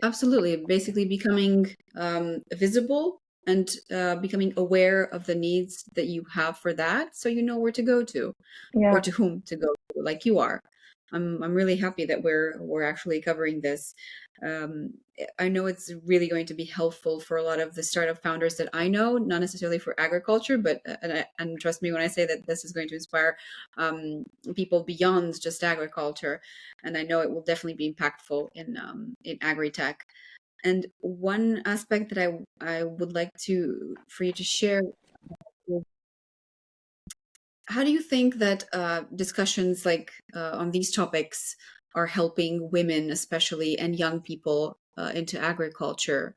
Absolutely. Basically becoming visible and becoming aware of the needs that you have for that, so you know where to go to, or to whom to go to, like you are. I'm really happy that we're actually covering this. I know it's really going to be helpful for a lot of the startup founders that I know, not necessarily for agriculture, but and trust me when I say that this is going to inspire people beyond just agriculture, and I know it will definitely be impactful in Agritech. And one aspect that I would like for you to share, how do you think that discussions like on these topics are helping women, especially, and young people into agriculture?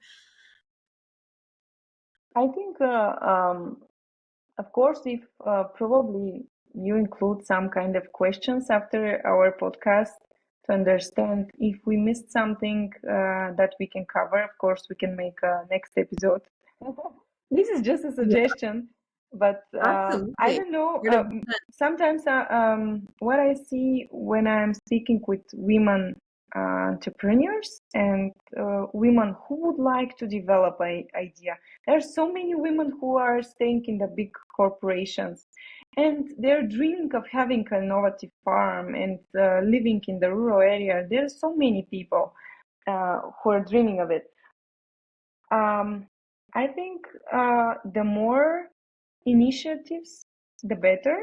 I think, of course, if probably you include some kind of questions after our podcast to understand if we missed something that we can cover, of course, we can make a next episode. This is just a suggestion. But I don't know. Sometimes what I see when I'm speaking with women entrepreneurs and women who would like to develop an idea, there are so many women who are staying in the big corporations, and they're dreaming of having an innovative farm and living in the rural area. There are so many people who are dreaming of it. I think the more initiatives, the better.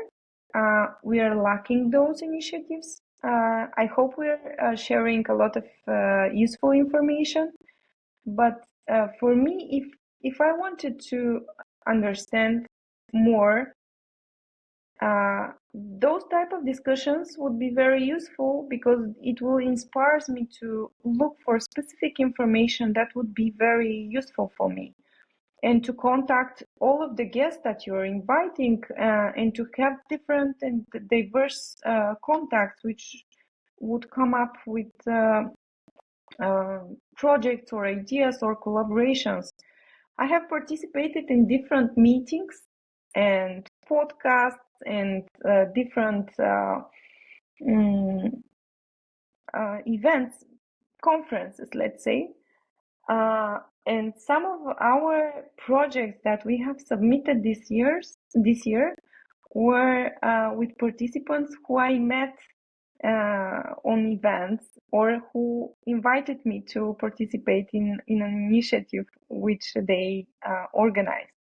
We are lacking those initiatives. I hope we're sharing a lot of useful information. But for me, if I wanted to understand more, those type of discussions would be very useful, because it will inspire me to look for specific information that would be very useful for me, and to contact all of the guests that you're inviting, and to have different and diverse contacts which would come up with projects or ideas or collaborations. I have participated in different meetings and podcasts and different events, conferences, let's say. And some of our projects that we have submitted this year were with participants who I met on events, or who invited me to participate in an initiative which they organized.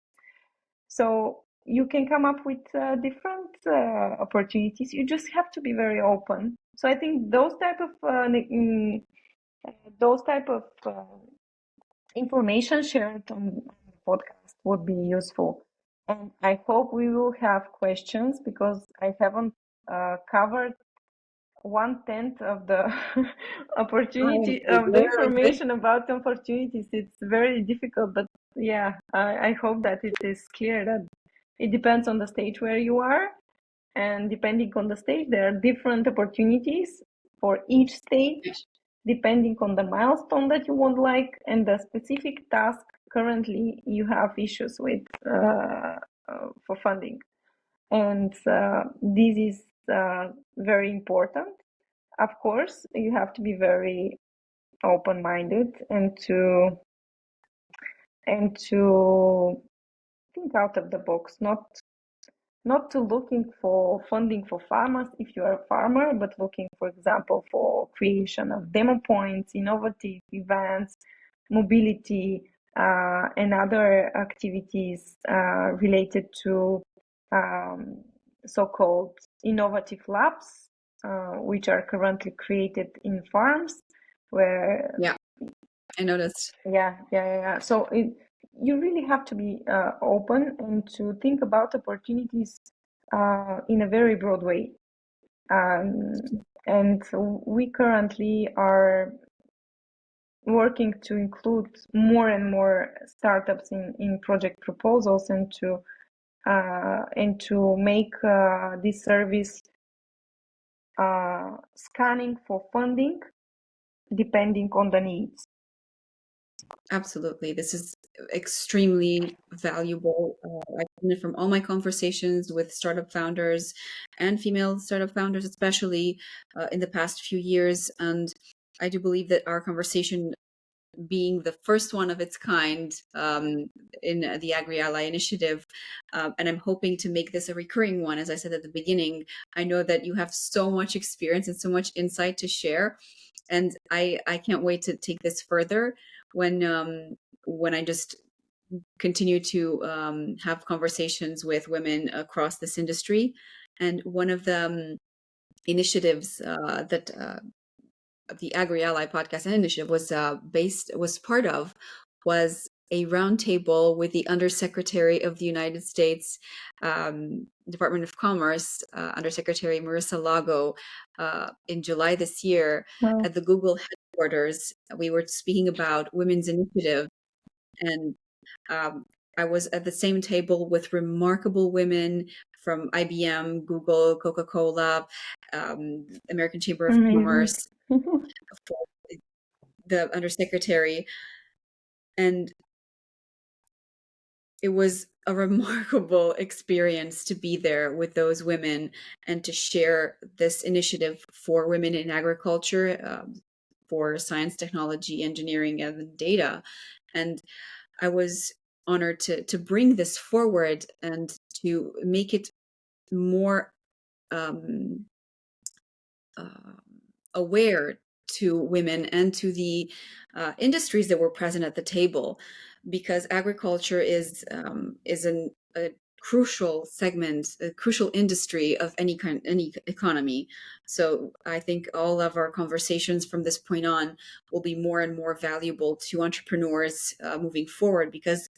So you can come up with different opportunities. You just have to be very open. So I think those type of information shared on the podcast would be useful. And I hope we will have questions, because I haven't covered 1/10 of the opportunity of the information about opportunities. It's very difficult, but yeah, I hope that it is clear that it depends on the stage where you are, and depending on the stage, there are different opportunities for each stage, depending on the milestone that you would like and the specific task currently you have issues with for funding. And this is very important. Of course, you have to be very open-minded and to think out of the box, not not to looking for funding for farmers if you are a farmer, but looking, for example, for creation of demo points, innovative events, mobility, and other activities related to so-called innovative labs, which are currently created in farms, where Yeah, I noticed. yeah. So you really have to be open and to think about opportunities in a very broad way. And we currently are working to include more and more startups in project proposals and to make this service scanning for funding depending on the needs. Absolutely. This is extremely valuable. I've seen it from all my conversations with startup founders and female startup founders, especially in the past few years. And I do believe that our conversation, being the first one of its kind in the AgriAlly initiative, and I'm hoping to make this a recurring one. As I said at the beginning, I know that you have so much experience and so much insight to share, and I can't wait to take this further when I just continue to have conversations with women across this industry. And one of the initiatives that the AgriAlly Podcast and Initiative was part of was a roundtable with the Undersecretary of the United States Department of Commerce, Undersecretary Marissa Lago, in July this year Well, at the Google headquarters. We were speaking about women's initiative, and I was at the same table with remarkable women from IBM, Google, Coca-Cola, American Chamber of amazing. Commerce, the undersecretary, and it was a remarkable experience to be there with those women and to share this initiative for women in agriculture, for science, technology, engineering, and data. And I was honored to bring this forward and to make it more um, uh, aware to women and to the industries that were present at the table, because agriculture is a crucial segment, a crucial industry of any economy. So I think all of our conversations from this point on will be more and more valuable to entrepreneurs moving forward, because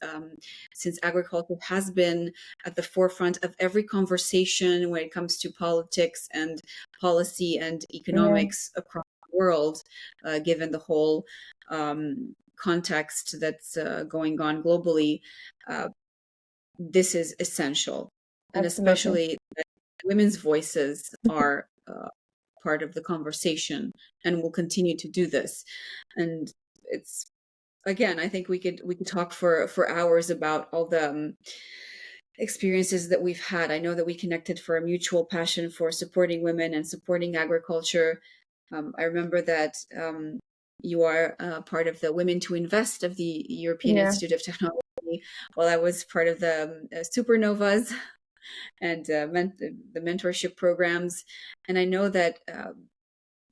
since agriculture has been at the forefront of every conversation when it comes to politics and policy and Yeah, economics across the world, given the whole context that's going on globally, this is essential. And absolutely. especially that women's voices are part of the conversation and will continue to do this. And it's, again, I think we could talk for hours about all the experiences that we've had. I know that we connected for a mutual passion for supporting women and supporting agriculture. I remember that you are part of the Women to Invest of the European Yeah, Institute of Technology, while I was part of the Supernovas and the mentorship programs. And I know that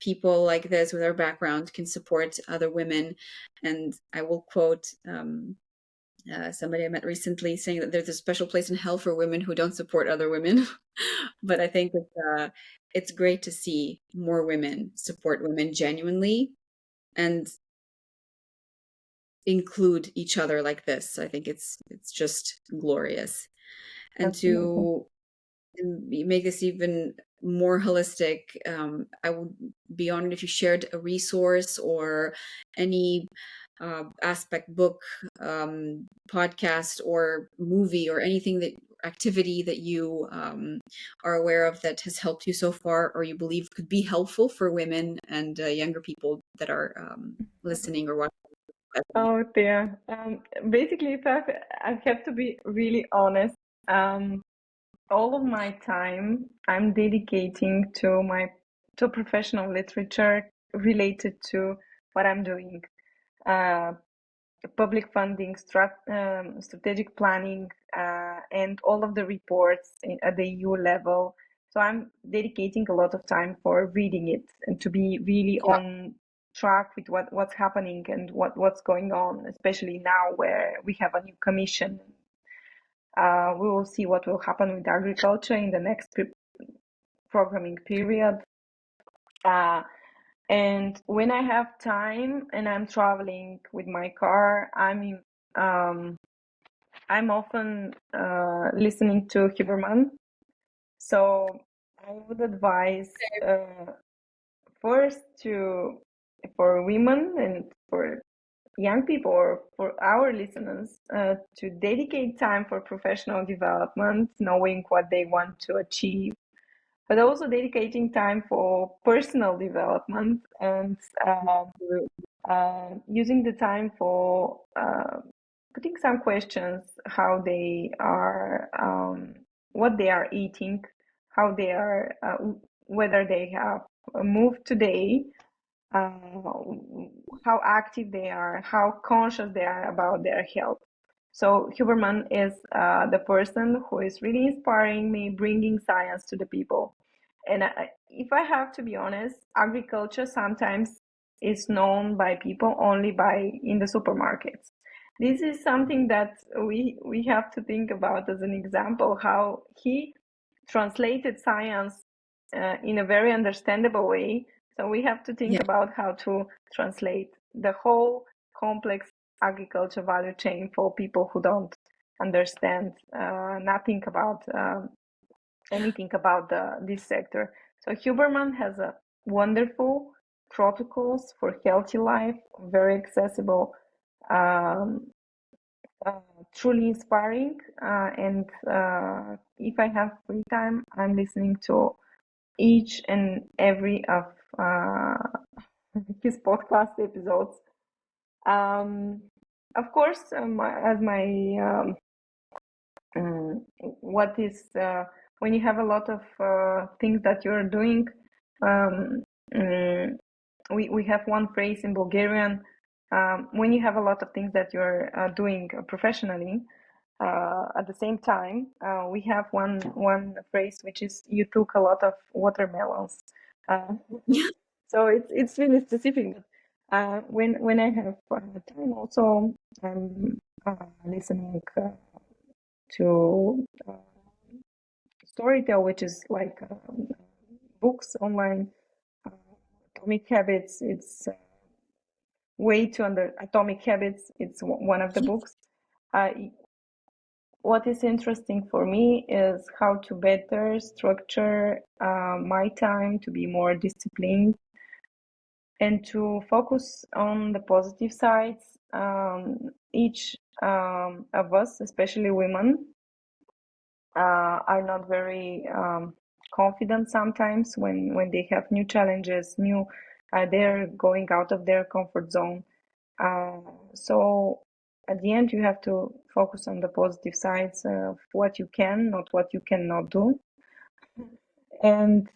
people like this with our background can support other women. And I will quote somebody I met recently saying that there's a special place in hell for women who don't support other women. But I think it's great to see more women support women genuinely and include each other like this. I think it's just glorious. And absolutely. to make this even more holistic, I would be honored if you shared a resource or any aspect, book, podcast, or movie, or anything that activity that you are aware of that has helped you so far, or you believe could be helpful for women and younger people that are listening or watching. Oh, dear. Basically, if I have to be really honest, um, all of my time I'm dedicating to professional literature related to what I'm doing. Uh, Public funding, strategic planning, and all of the reports at the EU level. So I'm dedicating a lot of time for reading it and to be really Yeah. on track with what's happening and what's going on, especially now where we have a new commission. We will see what will happen with agriculture in the next programming period. And when I have time and I'm traveling with my car, I'm often listening to Huberman. So I would advise first for women and for young people or for our listeners to dedicate time for professional development, knowing what they want to achieve, but also dedicating time for personal development and using the time for putting some questions how they are, what they are eating, how they are, whether they have moved today, uh, how active they are, how conscious they are about their health. So Huberman is the person who is really inspiring me, bringing science to the people. And if I have to be honest, agriculture sometimes is known by people only by in the supermarkets. This is something that we have to think about as an example, how he translated science in a very understandable way. So we have to think about how to translate the whole complex agriculture value chain for people who don't understand nothing about anything about this sector. So Huberman has a wonderful protocols for healthy life, very accessible, um, truly inspiring. And if I have free time, I'm listening to each and every of his podcast episodes. Of course, as my what is when you have a lot of things that you're doing, um, we have one phrase in Bulgarian. When you have a lot of things that you're doing professionally, at the same time, we have one phrase which is "you took a lot of watermelons." Uh, so it's really specific. When I have time, also I'm listening to Storytel, which is like books online. Atomic Habits. It's way to under Atomic Habits. It's one of the books. What is interesting for me is how to better structure my time to be more disciplined and to focus on the positive sides. Each of us, especially women, are not very confident sometimes when they have new challenges, they're going out of their comfort zone. So at the end, you have to focus on the positive sides of what you can, not what you cannot do. And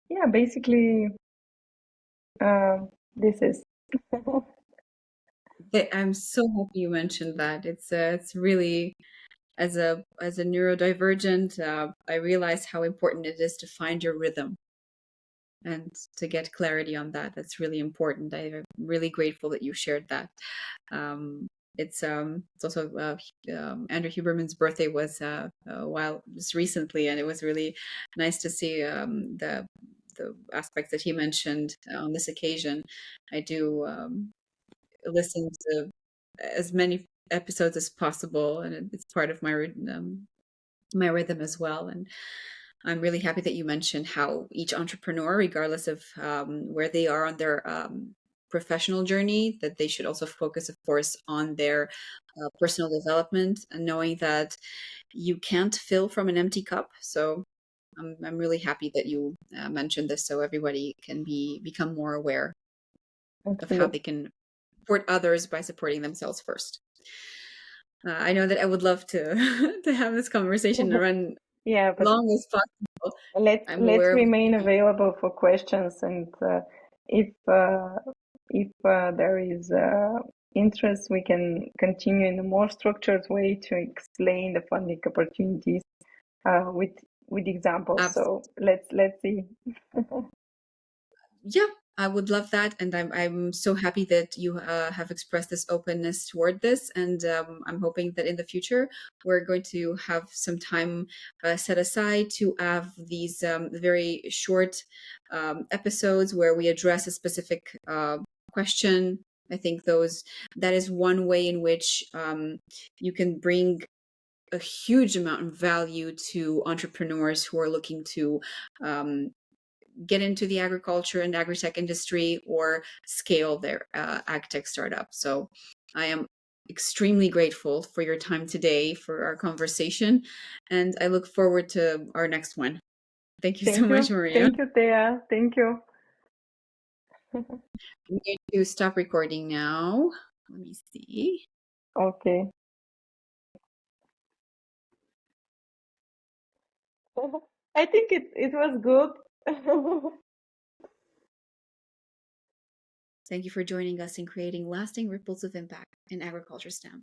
yeah, basically, this is. I'm so happy you mentioned that. It's really, as a neurodivergent, I realize how important it is to find your rhythm and to get clarity on that. That's really important. I'm really grateful that you shared that. It's also Andrew Huberman's birthday was a while just recently, and it was really nice to see the aspects that he mentioned on this occasion. I do listen to as many episodes as possible, and it's part of my rhythm as well. And I'm really happy that you mentioned how each entrepreneur, regardless of where they are on their professional journey, that they should also focus, of course, on their personal development, and knowing that you can't fill from an empty cup. So I'm really happy that you mentioned this, so everybody can become more aware of how they can support others by supporting themselves first. I know that I would love to to have this conversation and run but long as possible. let's remain available for questions, and if there is interest, we can continue in a more structured way to explain the funding opportunities with examples. So let's see. Yeah, I would love that, and I'm so happy that you have expressed this openness toward this, and I'm hoping that in the future we're going to have some time set aside to have these very short episodes where we address a specific question. I think that is one way in which you can bring a huge amount of value to entrepreneurs who are looking to get into the agriculture and agritech industry or scale their agtech startup. So I am extremely grateful for your time today, for our conversation, and I look forward to our next one. Thank you so much, Mariya. Thank you, Thea. Thank you. I'm going to stop recording now. Let me see. Okay. I think it was good. Thank you for joining us in creating lasting ripples of impact in agriculture STEM.